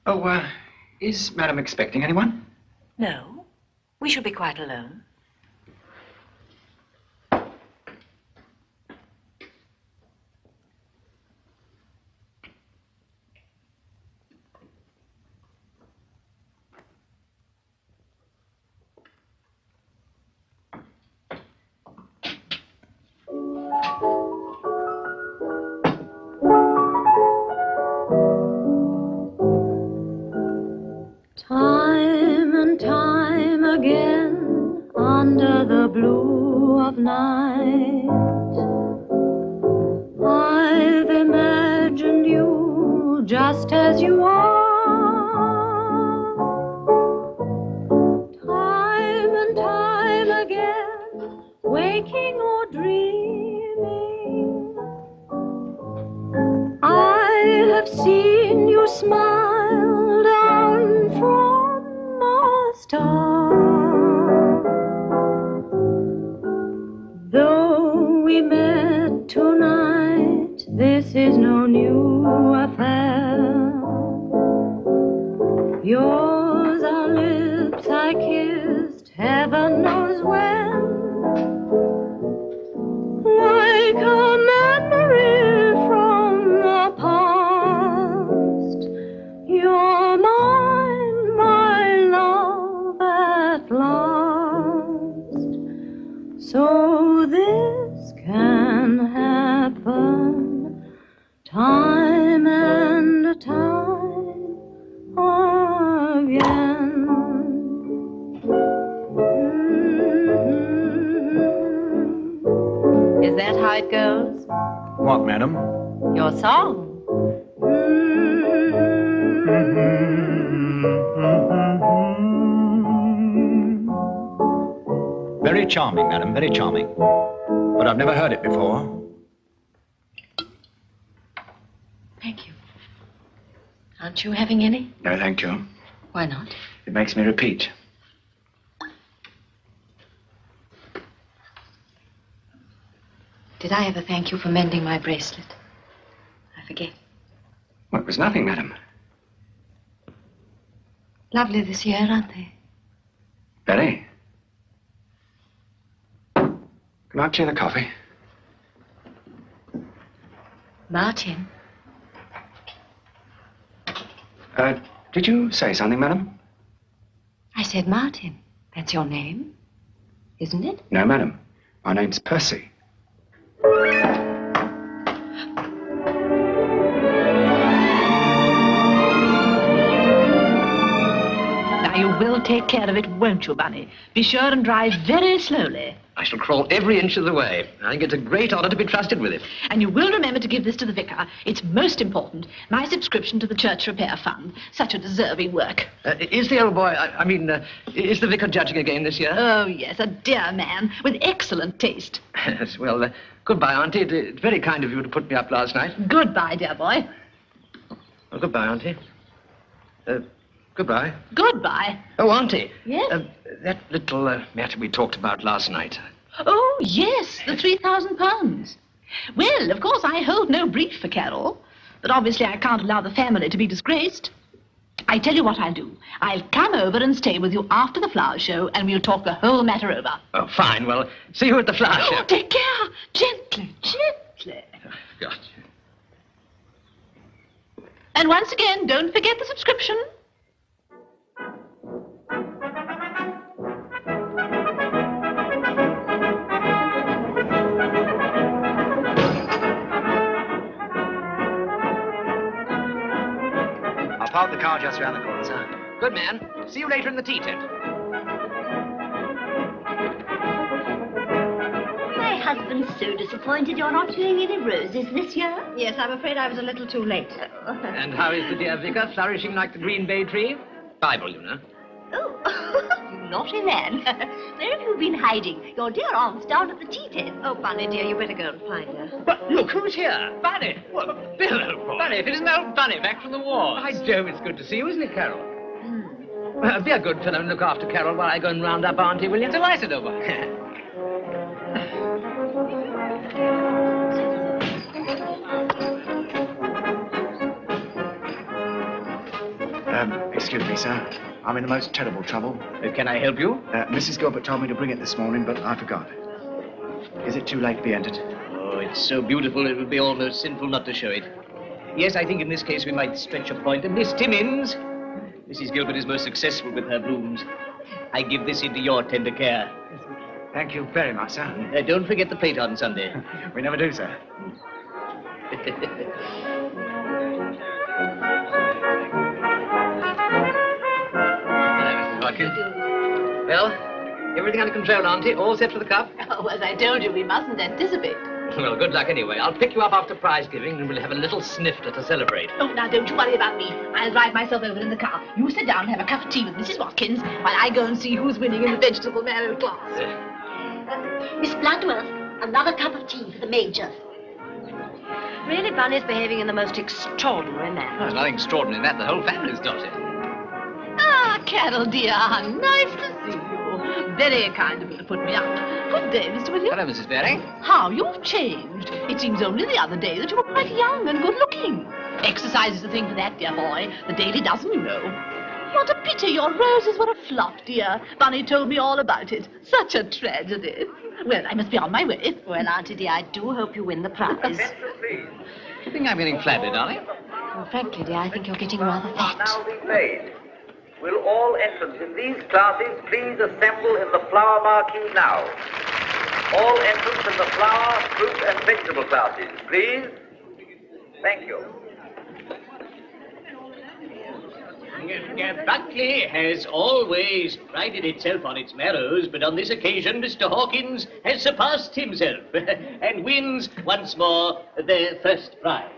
Oh, is madam expecting anyone? No, we shall be quite alone. Time and time again, under the blue of night, I've imagined you just as you are. Time and time again, waking or dreaming, I have seen you smile down from a star. Though we met tonight, this is no new affair. Yours are lips I kissed, heaven knows when. Like a memory from the past, what, madam? Your song. Very charming, madam, very charming. But I've never heard it before. Thank you. Aren't you having any? No, thank you. Why not? It makes me repeat. Did I ever thank you for mending my bracelet? I forget. Well, it was nothing, madam. Lovely this year, aren't they? Very. Can I clear the coffee? Martin. Did you say something, madam? I said Martin. That's your name, isn't it? No, madam. My name's Percy. Now, you will take care of it, won't you, Bunny? Be sure and drive very slowly. I shall crawl every inch of the way. I think it's a great honor to be trusted with it. And you will remember to give this to the vicar. It's most important. My subscription to the Church Repair Fund. Such a deserving work. Is the old boy, is the vicar judging again this year? Oh, yes, a dear man with excellent taste. Yes, well, goodbye, Auntie. It's very kind of you to put me up last night. Goodbye, dear boy. Oh, goodbye, Auntie. Goodbye. Goodbye. Oh, Auntie. Yes? That little matter we talked about last night. Oh, yes, the £3,000. Well, of course, I hold no brief for Carol, but obviously I can't allow the family to be disgraced. I tell you what I'll do. I'll come over and stay with you after the flower show, and we'll talk the whole matter over. Oh, fine. Well, see you at the flower show. Oh, take care. Gently, gently. God. And once again, don't forget the subscription. I'll park the car just around the corner, sir. Good man. See you later in the tea tent. My husband's so disappointed you're not doing any roses this year. Yes, I'm afraid I was a little too late. And how is the dear vicar, flourishing like the green bay tree? Bible, you know. Oh, you naughty man. Where have you been hiding? Your dear aunt's down at the tea tent. Oh, Bunny, dear, you better go and find her. But look, who's here? Bunny. What? Bill, old boy. Bunny, if it isn't old Bunny back from the war. By Jove, it's good to see you, isn't it, Carol? Be a good fellow and look after Carol while I go and round up Auntie, will you? Delighted over. Excuse me, sir. I'm in the most terrible trouble. Can I help you? Mrs. Gilbert told me to bring it this morning, but I forgot. Is it too late to be entered? Oh, it's so beautiful it would be almost sinful not to show it. Yes, I think in this case we might stretch a point. And Miss Timmins, Mrs. Gilbert is most successful with her blooms. I give this into your tender care. Thank you very much, sir. Don't forget the plate on Sunday. We never do, sir. Well, everything under control, Auntie? All set for the cup? Oh, as I told you, we mustn't anticipate. Well, good luck anyway. I'll pick you up after prize giving and we'll have a little snifter to celebrate. Oh, now don't you worry about me. I'll drive myself over in the car. You sit down and have a cup of tea with Mrs. Watkins while I go and see who's winning in the vegetable marrow class. Miss Bloodworth, another cup of tea for the Major. Really, Bunny's behaving in the most extraordinary manner. There's nothing extraordinary in that. The whole family's got it. Ah, Carol, dear, how nice to see you. Very kind of you to put me up. Good day, Mr. William. Hello, Mrs. Baring. How you've changed. It seems only the other day that you were quite young and good-looking. Exercise is the thing for that, dear boy. The daily dozen, you know. What a pity your roses were a flop, dear. Bunny told me all about it. Such a tragedy. Well, I must be on my way. Well, Auntie dear, I do hope you win the prize. You think I'm getting flabby, darling? Well, frankly, dear, I think you're getting rather fat. Now be played. Will all entrants in these classes please assemble in the flower marquee now? All entrants in the flower, fruit, and vegetable classes, please. Thank you. Buckley has always prided itself on its marrows, but on this occasion Mr. Hawkins has surpassed himself and wins once more the first prize.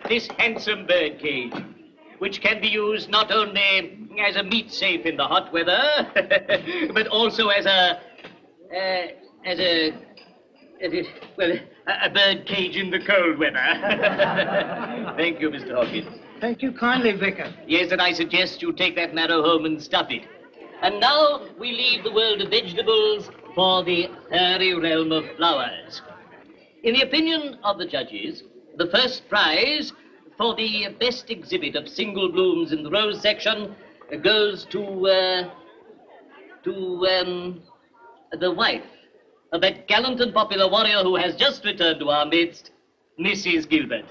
This handsome bird cage, which can be used not only as a meat safe in the hot weather, but also as a bird cage in the cold weather. Thank you, Mr. Hawkins. Thank you kindly, Vicar. Yes, and I suggest you take that marrow home and stuff it. And now we leave the world of vegetables for the fairy realm of flowers. In the opinion of the judges, the first prize for the best exhibit of single blooms in the rose section goes to the wife of that gallant and popular warrior who has just returned to our midst, Mrs. Gilbert.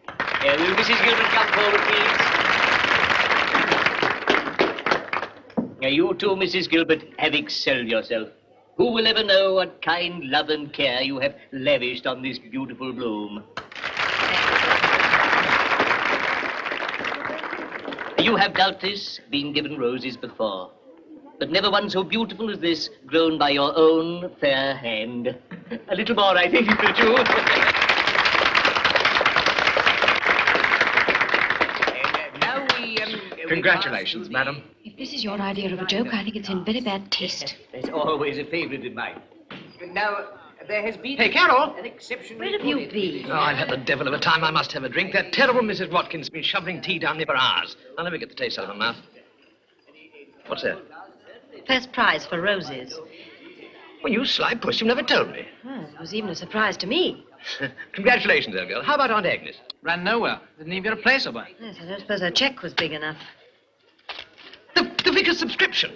Will Mrs. Gilbert come forward, please? You too, Mrs. Gilbert, have excelled yourself. Who will ever know what kind love and care you have lavished on this beautiful bloom? You have doubtless been given roses before, but never one so beautiful as this, grown by your own fair hand. A little more, I think, don't you? Now Congratulations, madam. If this is your idea of a joke, I think it's in very bad taste. That's always a favourite of mine. Now, there has been... Hey, Carol! An exception... Where have you been? Oh, I've had the devil of a time. I must have a drink. That terrible Mrs. Watkins has been shoveling tea down me for hours. I'll never get the taste out of her mouth. What's that? First prize for roses. Well, you sly puss, you never told me. Oh, it was even a surprise to me. Congratulations, old girl. How about Aunt Agnes? Ran nowhere. Didn't even get a place over. Yes, I don't suppose her cheque was big enough. The vicar's subscription.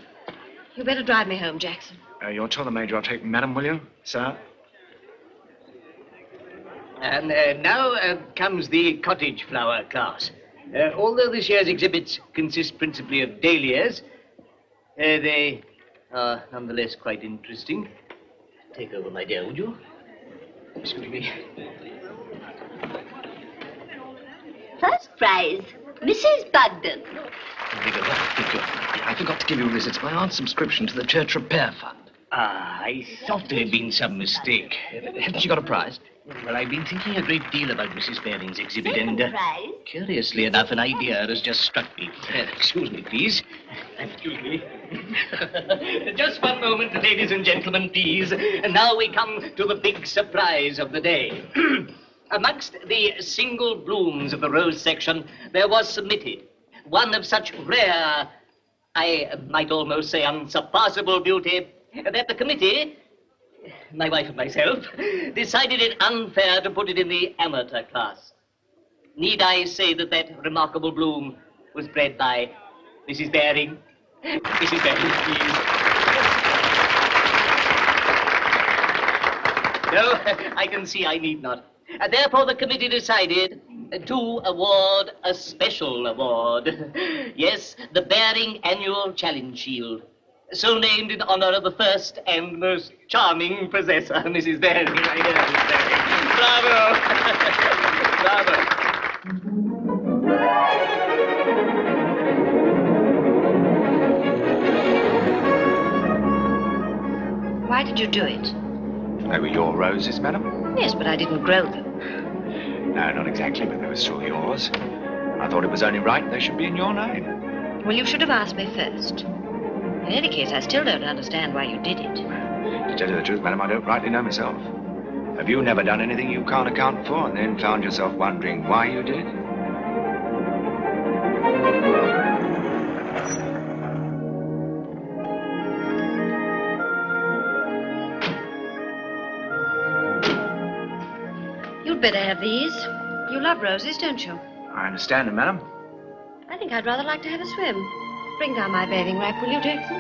You better drive me home, Jackson. You'll tell the Major I'll take madam, will you, sir? And now comes the cottage flower class. Although this year's exhibits consist principally of dahlias, they are nonetheless quite interesting. Take over, my dear, would you? Excuse me. First prize, Mrs. Bugden. I forgot to give you this. It's my aunt's subscription to the church repair fund. Ah, I thought there had been some mistake. Hasn't she got a prize? Well, I've been thinking a great deal about Mrs. Baring's exhibit, Second and prize. curiously enough, an idea has just struck me. Excuse me, please. Excuse me. Just one moment, ladies and gentlemen, please. And now we come to the big surprise of the day. Amongst the single blooms of the rose section, there was submitted one of such rare, I might almost say unsurpassable beauty, that the committee, my wife and myself, decided it unfair to put it in the amateur class. Need I say that that remarkable bloom was bred by Mrs. Baring? Mrs. Baring, please. No, I can see I need not. Therefore, the committee decided to award a special award. Yes, the Baring Annual Challenge Shield. So named in honor of the first and most charming possessor, Mrs. Baring. Bravo! Bravo! Why did you do it? They were your roses, madam? Yes, but I didn't grow them. No, not exactly, but they were still yours. I thought it was only right they should be in your name. Well, you should have asked me first. In any case, I still don't understand why you did it. To tell you the truth, madam, I don't rightly know myself. Have you never done anything you can't account for and then found yourself wondering why you did? You'd better have these. You love roses, don't you? I understand it, madam. I think I'd rather like to have a swim. Bring down my bathing wrap, will you, Jackson?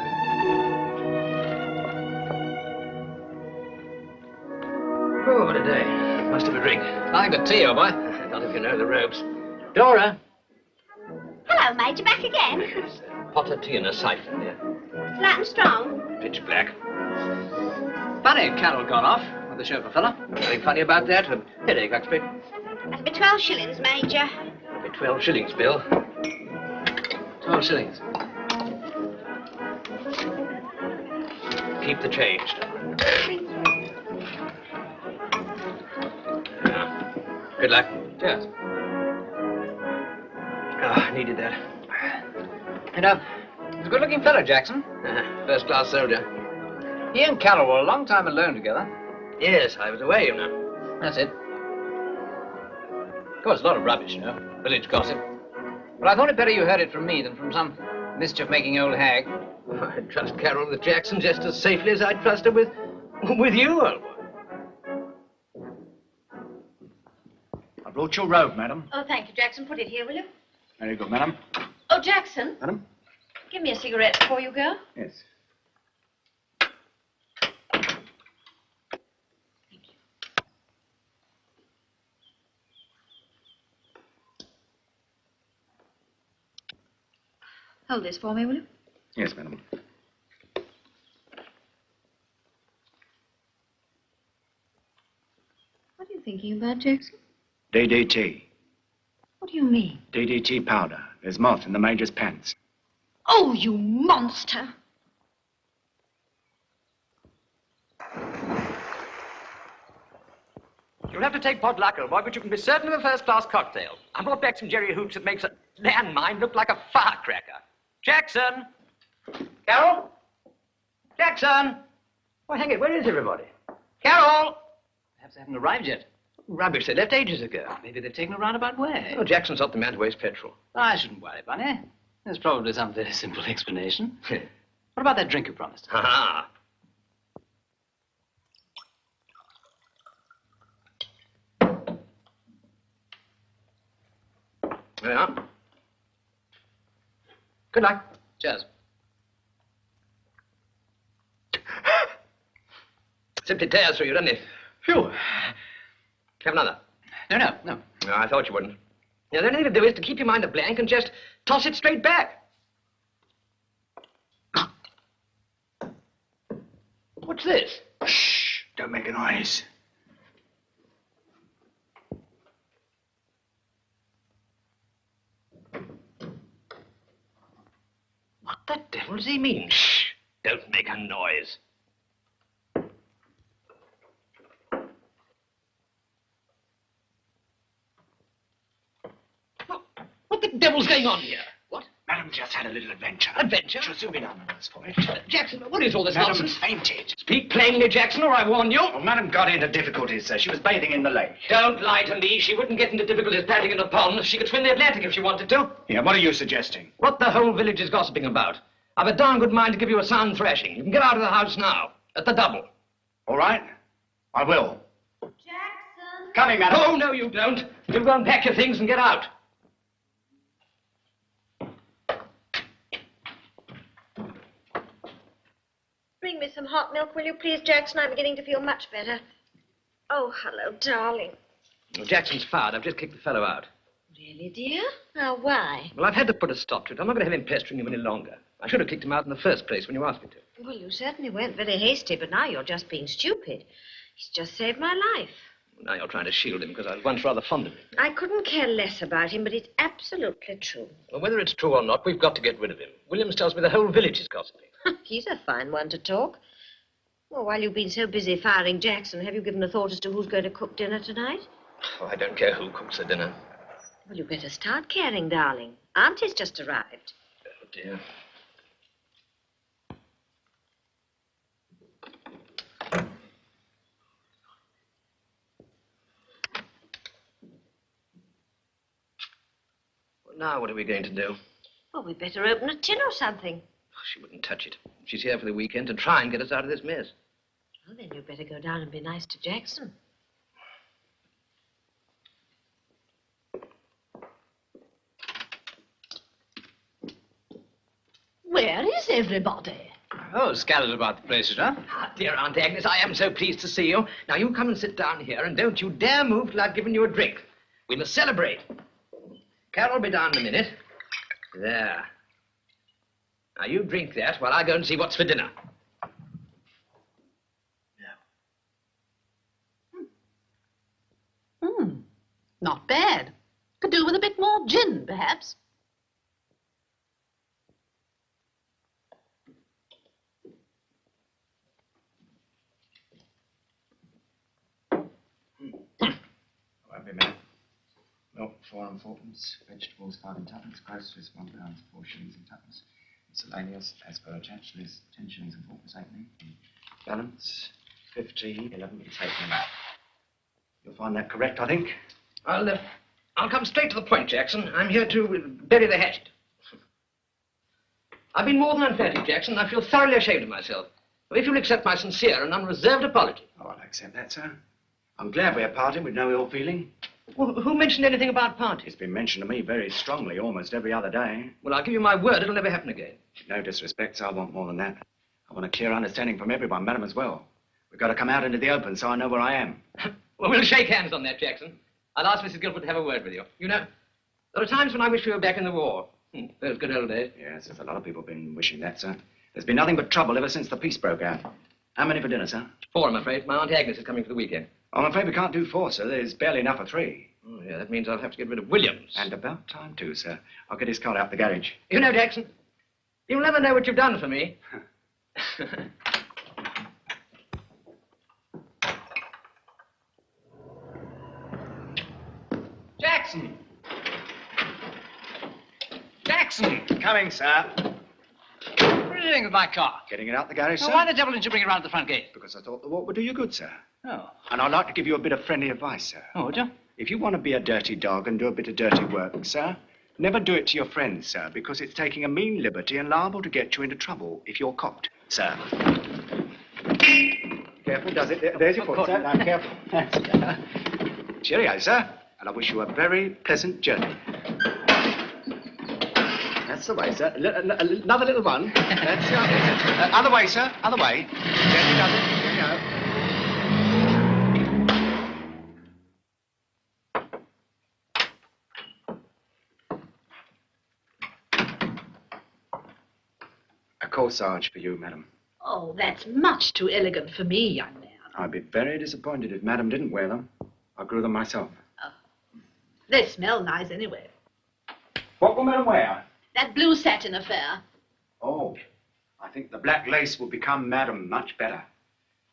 Oh, what a day. Must have a drink. I'll have a tea, old boy. Not if you know the ropes. Dora. Hello, Major, back again. Yes, pot of tea and a siphon, dear. Flat and strong. Pitch black. Funny, Carol got off with the chauffeur fella. Nothing funny about that. A headache, Uxbridge. That'll be 12 shillings, Major. That'll be 12 shillings, Bill. 12 shillings. Keep the change, darling. Yeah. Good luck. Cheers. I needed that. And, he's a good-looking fellow, Jackson. First-class soldier. He and Carol were a long time alone together. Yes, I was away, you know. That's it. Of course, a lot of rubbish, you know. Village gossip. But I thought it better you heard it from me than from some mischief-making old hag. I'd trust Carol with Jackson just as safely as I'd trust her with you, old boy. I brought your robe, madam. Oh, thank you, Jackson. Put it here, will you? Very good, madam. Oh, Jackson. Madam? Give me a cigarette before you go. Yes. Hold this for me, will you? Yes, madam. What are you thinking about, Jackson? DDT. What do you mean? DDT powder. There's moth in the Major's pants. Oh, you monster! You'll have to take potluck, old boy, but you can be certain of a first-class cocktail. I brought back some jerry hooch that makes a landmine look like a firecracker. Jackson! Carol? Jackson! Oh, hang it, where is everybody? Carol! Perhaps they haven't arrived yet. Rubbish, they left ages ago. Maybe they've taken a roundabout way. Oh, Jackson's not the man to waste petrol. I shouldn't worry, Bunny. There's probably some very simple explanation. What about that drink you promised? Ha-ha! There you are. Good luck. Cheers. Simply tears through you, doesn't it? Phew. Have another. No. No, I thought you wouldn't. Now, the only thing to do is to keep your mind a blank and just toss it straight back. What's this? Shh! Don't make a noise. What the devil does he mean? Shh! Don't make a noise. What the devil's going on here? What? Madam just had a little adventure. Adventure? She'll soon be down the nurse for it. Jackson, what is all this Madam nonsense? fainted. Speak plainly, Jackson, or I warn you. Well, Madam got into difficulties, sir. She was bathing in the lake. Don't lie to me. She wouldn't get into difficulties paddling in the pond. She could swim the Atlantic if she wanted to. Yeah, what are you suggesting? What the whole village is gossiping about. I've a darn good mind to give you a sound thrashing. You can get out of the house now, at the double. All right. I will. Jackson! Coming, madam. Oh, no, you don't. You go and pack your things and get out. Bring me some hot milk, will you please, Jackson? I'm beginning to feel much better. Oh, hello, darling. Well, Jackson's fired. I've just kicked the fellow out. Really, dear? Now, why? Well, I've had to put a stop to it. I'm not going to have him pestering him any longer. I should have kicked him out in the first place when you asked me to. Well, you certainly weren't very hasty, but now you're just being stupid. He's just saved my life. Now you're trying to shield him because I was once rather fond of him. I couldn't care less about him, but it's absolutely true. Well, whether it's true or not, we've got to get rid of him. Williams tells me the whole village is gossiping. He's a fine one to talk. Well, while you've been so busy firing Jackson, have you given a thought as to who's going to cook dinner tonight? Oh, I don't care who cooks the dinner. Well, you better start caring, darling. Auntie's just arrived. Oh, dear. Well, now what are we going to do? Well, we'd better open a tin or something. She wouldn't touch it. She's here for the weekend to try and get us out of this mess. Well, then you'd better go down and be nice to Jackson. Where is everybody? Oh, scattered about the place, huh? Ah, dear Aunt Agnes, I am so pleased to see you. Now, you come and sit down here, and don't you dare move till I've given you a drink. We must celebrate. Carol will be down in a minute. There. Now, you drink that while I go and see what's for dinner. Not bad. Could do with a bit more gin, perhaps. Won't be a minute. Milk, 4 and 4pence. Vegetables, 5 and 2pence. Groceries, £1, 4 shillings and 2pence. Miscellaneous, as per attached list, 10 shillings and 4pence halfpenny. Balance, 15, 11 pence halfpenny. You'll find that correct, I think. I'll come straight to the point, Jackson. I'm here to bury the hatchet. I've been more than unfair to you, Jackson. I feel thoroughly ashamed of myself. If you'll accept my sincere and unreserved apology. Oh, I'll accept that, sir. I'm glad we're parting with no ill feeling. Well, who mentioned anything about parties? It's been mentioned to me very strongly almost every other day. Well, I'll give you my word it'll never happen again. No disrespect, sir. I want more than that. I want a clear understanding from everyone, madam, as well. We've got to come out into the open so I know where I am. Well, we'll shake hands on that, Jackson. I'll ask Mrs. Gilbert to have a word with you. You know, there are times when I wish we were back in the war. Those good old days. Yes, there's a lot of people been wishing that, sir. There's been nothing but trouble ever since the peace broke out. How many for dinner, sir? 4, I'm afraid. My Aunt Agnes is coming for the weekend. I'm afraid we can't do 4, sir. There's barely enough for 3. Oh, yeah, that means I'll have to get rid of Williams. And about time, too, sir. I'll get his car out the garage. You know, Jackson, you'll never know what you've done for me. Jackson! Jackson! Coming, sir. What are you doing with my car? Getting it out the garage, Well, sir? why the devil didn't you bring it round to the front gate? Because I thought the walk would do you good, sir. Oh. And I'd like to give you a bit of friendly advice, sir. Oh, would you? If you want to be a dirty dog and do a bit of dirty work, sir, never do it to your friends, sir, because it's taking a mean liberty and liable to get you into trouble if you're caught, sir. Careful, does it? There's your foot, sir. Now, careful. Cheerio, sir. And I wish you a very pleasant journey. That's the way, sir. Another little one. That's the other. Other way, sir. Other way. Gently does it. Here we go. A corsage for you, madam. Oh, that's much too elegant for me, young man. I'd be very disappointed if madam didn't wear them. I grew them myself. They smell nice anyway. What will madam wear? That blue satin affair. Oh, I think the black lace will become madam much better.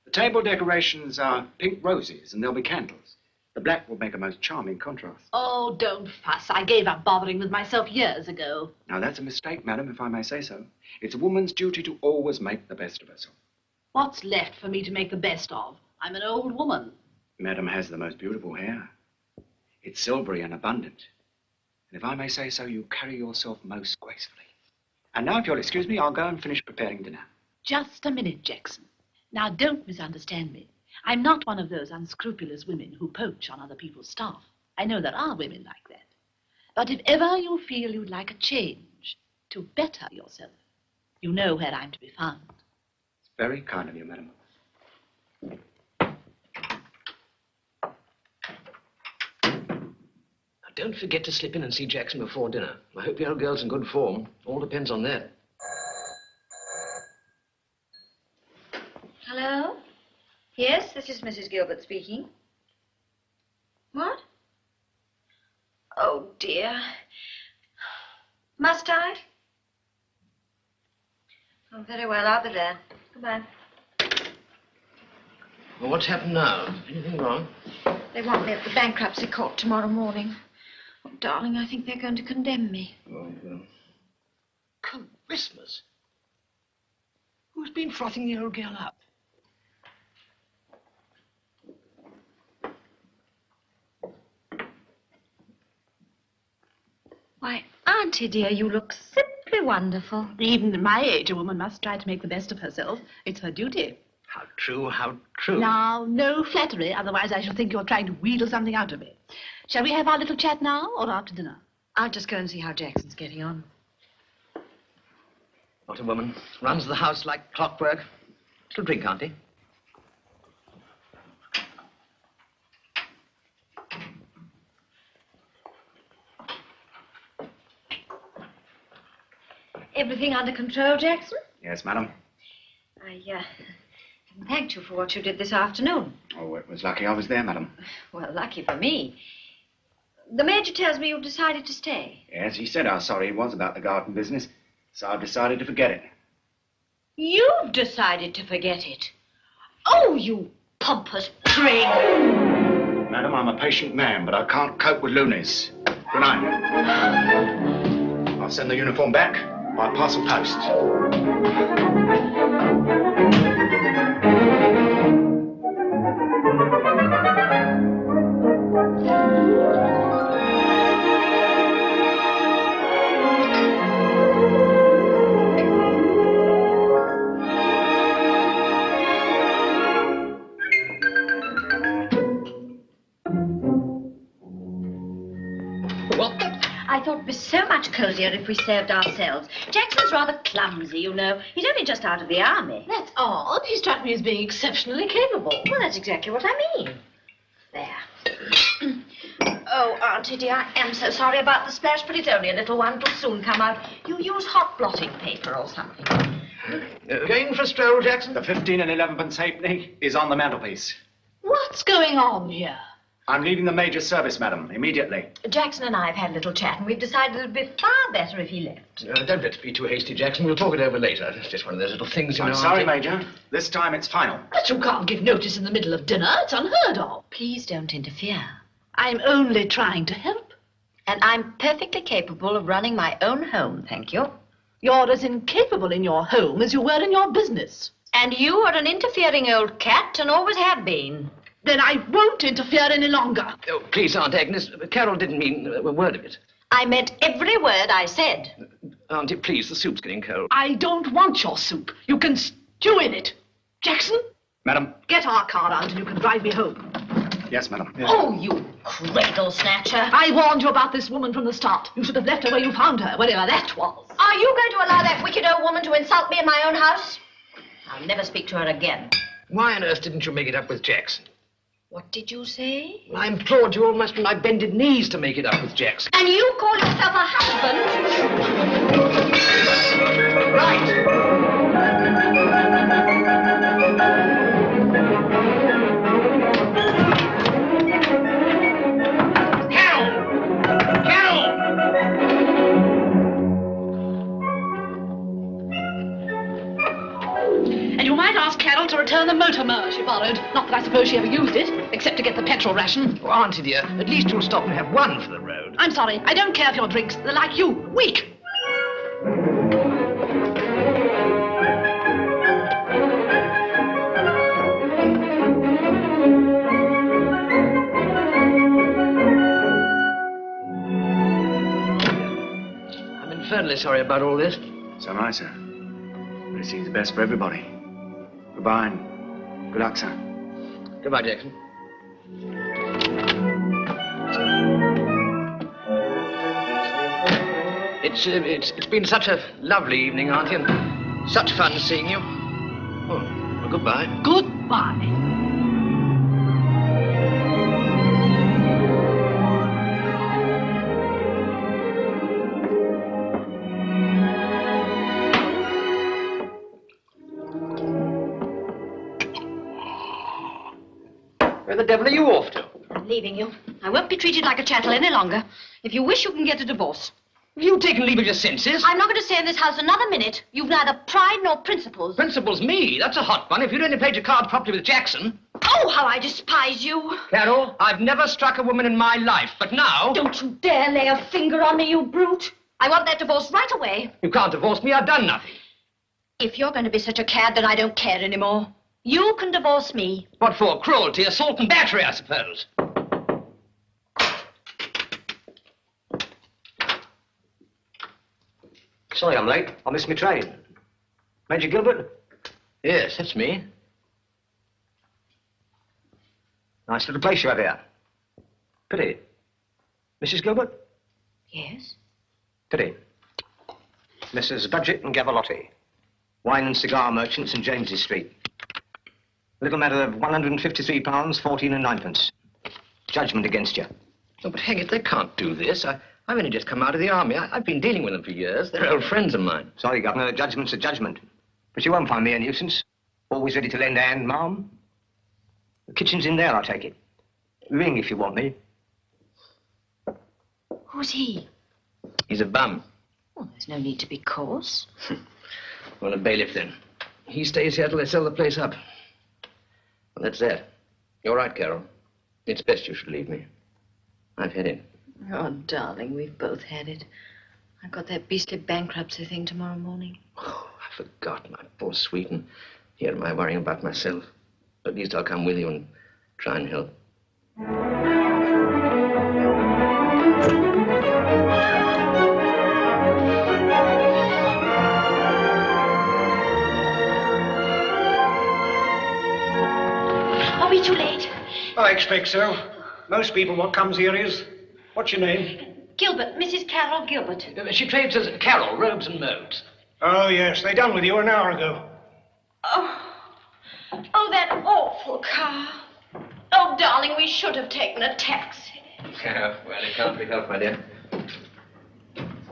The table decorations are pink roses, and there'll be candles. The black will make a most charming contrast. Oh, don't fuss. I gave up bothering with myself years ago. Now, that's a mistake, madam, if I may say so. It's a woman's duty to always make the best of herself. What's left for me to make the best of? I'm an old woman. Madam has the most beautiful hair. It's silvery and abundant. And if I may say so, you carry yourself most gracefully. And now, if you'll excuse me, I'll go and finish preparing dinner. Just a minute, Jackson. Now, don't misunderstand me. I'm not one of those unscrupulous women who poach on other people's staff. I know there are women like that. But if ever you feel you'd like a change to better yourself, you know where I'm to be found. It's very kind of you, madam. Don't forget to slip in and see Jackson before dinner. I hope the old girl's in good form. All depends on that. Hello? Yes, this is Mrs. Gilbert speaking. What? Oh, dear. Must I? Oh, very well. I'll be there. Goodbye. Well, what's happened now? Anything wrong? They want me at the bankruptcy court tomorrow morning. Oh, darling, I think they're going to condemn me. Oh, well. Christmas. Who's been frothing the old girl up? Why, Auntie dear, you look simply wonderful. Even at my age, a woman must try to make the best of herself. It's her duty. How true, how true. Now, no flattery, otherwise I shall think you're trying to wheedle something out of me. Shall we have our little chat now, or after dinner? I'll just go and see how Jackson's getting on. What a woman. Runs the house like clockwork. Little drink, Auntie. Everything under control, Jackson? Yes, madam. I thanked you for what you did this afternoon. Oh, it was lucky I was there, madam. Well, lucky for me. The Major tells me you've decided to stay. Yes, he said how sorry he was about the garden business, so I've decided to forget it. You've decided to forget it. Oh, you pompous prig. Madam, I'm a patient man, but I can't cope with loonies. Good night. I'll send the uniform back by parcel post. I thought it'd be so much cozier if we served ourselves. Jackson's rather clumsy, you know. He's only just out of the army. That's odd. He struck me as being exceptionally capable. Well, that's exactly what I mean. There. Oh, Auntie dear, I am so sorry about the splash, but it's only a little one. It'll soon come out. You use hot blotting paper or something. Going for a stroll, Jackson? The 15 and 11pence halfpenny is on the mantelpiece. What's going on here? I'm leaving the Major's service, madam, immediately. Jackson and I have had a little chat, and we've decided it would be far better if he left. Don't let's be too hasty, Jackson. We'll talk it over later. It's just one of those little things, you know. I'm sorry, Major. This time it's final. But you can't give notice in the middle of dinner. It's unheard of. Please don't interfere. I'm only trying to help. And I'm perfectly capable of running my own home, thank you. You're as incapable in your home as you were in your business. And you are an interfering old cat and always have been. Then I won't interfere any longer. Oh, please, Aunt Agnes. Carol didn't mean a word of it. I meant every word I said. Auntie, please, the soup's getting cold. I don't want your soup. You can stew in it. Jackson? Madam? Get our car out and you can drive me home. Yes, madam. Yes. Oh, you cradle snatcher. I warned you about this woman from the start. You should have left her where you found her, wherever that was. Are you going to allow that wicked old woman to insult me in my own house? I'll never speak to her again. Why on earth didn't you make it up with Jackson? What did you say? I implored you almost on my bended knees to make it up with Jackson. And you call yourself a husband? Right. And you might ask Carol to return the motor mower she borrowed. Not that I suppose she ever used it, except to get the petrol ration. Oh, Auntie dear, at least you'll stop and have one for the road. I'm sorry. I don't care for your drinks. They're like you. Weak. I'm infernally sorry about all this. So am I, sir. But it seems best for everybody. Goodbye and good luck, sir. Goodbye, Jackson. It's been such a lovely evening, Auntie, and such fun seeing you. Oh, well, goodbye. Goodbye. Where the devil are you off to? I'm leaving you. I won't be treated like a chattel any longer. If you wish, you can get a divorce. Have you taken leave of your senses? I'm not going to stay in this house another minute. You've neither pride nor principles. Principles me? That's a hot one. If you'd only played your cards properly with Jackson. Oh, how I despise you. Carol, I've never struck a woman in my life, but now... Don't you dare lay a finger on me, you brute. I want that divorce right away. You can't divorce me. I've done nothing. If you're going to be such a cad, then I don't care anymore. You can divorce me. What for? Cruelty, assault and battery, I suppose. Sorry I'm late. I missed my train. Major Gilbert? Yes, that's me. Nice little place you have here. Pity. Mrs. Gilbert? Yes? Pity. Messrs. Budget and Gavalotti. Wine and cigar merchants in James's Street. Little matter of £153, 14 and 9pence. Judgment against you. Oh, but hang it, they can't do this. I've only just come out of the army. I've been dealing with them for years. They're old friends of mine. Sorry, Governor, the judgment's a judgment. But you won't find me a nuisance. Always ready to lend a hand, ma'am. The kitchen's in there, I take it. Ring if you want me. Who's he? He's a bum. Well, there's no need to be coarse. Well, a bailiff, then. He stays here till they sell the place up. Well, that's that. You're right, Carol. It's best you should leave me. I've had it. Oh, darling, we've both had it. I've got that beastly bankruptcy thing tomorrow morning. Oh, I forgot, my poor sweet, and here am I worrying about myself. At least I'll come with you and try and help. Are we too late? I expect so. Most people, what comes here is... What's your name? Gilbert, Mrs. Carol Gilbert. She trades as Carol, robes and modes. Oh, yes, they done with you an hour ago. Oh, that awful car. Oh, darling, we should have taken a taxi. Yeah, well, it can't be helped, my dear.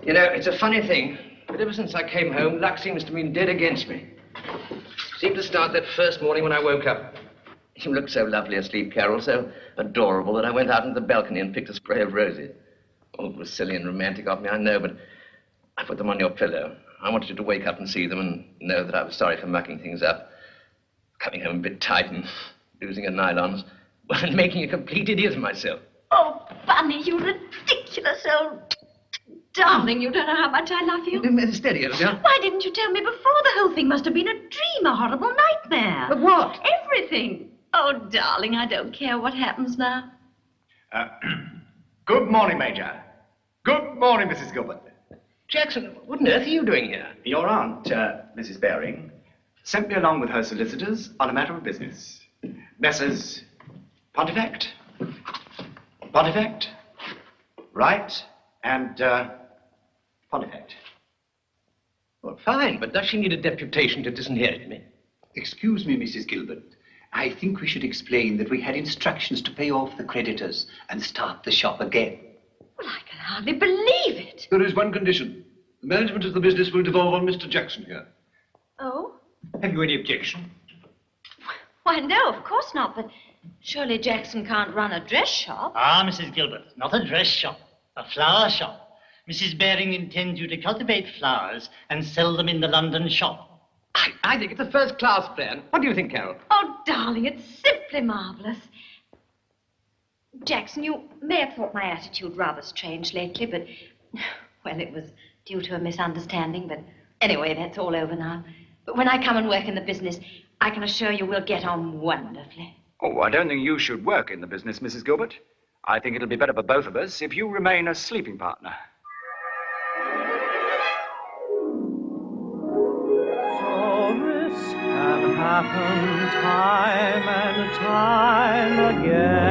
You know, it's a funny thing, but ever since I came home, luck seems to be dead against me. Seemed to start that first morning when I woke up. You looked so lovely asleep, Carol, so adorable, that I went out into the balcony and picked a spray of roses. Oh, it was silly and romantic of me, I know, but I put them on your pillow. I wanted you to wake up and see them and know that I was sorry for mucking things up. Coming home a bit tight and losing your nylons, and making a complete idiot of myself. Oh, Bunny, you ridiculous old... Darling, you don't know how much I love you. Steady, Elsa. Why didn't you tell me before? The whole thing must have been a dream, a horrible nightmare. But what? Everything. Oh, darling, I don't care what happens now. Good morning, Major. Good morning, Mrs. Gilbert. Jackson, what on earth are you doing here? Your aunt, Mrs. Baring, sent me along with her solicitors on a matter of business. Messrs. Pontifect, Wright, and Pontifect. Well, fine, but does she need a deputation to disinherit me? Excuse me, Mrs. Gilbert. I think we should explain that we had instructions to pay off the creditors and start the shop again. Well, I can hardly believe it. There is one condition. The management of the business will devolve on Mr. Jackson here. Oh? Have you any objection? Why, no, of course not, but surely Jackson can't run a dress shop. Ah, Mrs. Gilbert, not a dress shop, a flower shop. Mrs. Baring intends you to cultivate flowers and sell them in the London shop. I think it's a first-class plan. What do you think, Carol? Oh, darling, it's simply marvelous. Jackson, you may have thought my attitude rather strange lately, but, well, it was due to a misunderstanding, but anyway, that's all over now. But when I come and work in the business, I can assure you we'll get on wonderfully. Oh, I don't think you should work in the business, Mrs. Gilbert. I think it'll be better for both of us if you remain a sleeping partner. Can happen time and time again.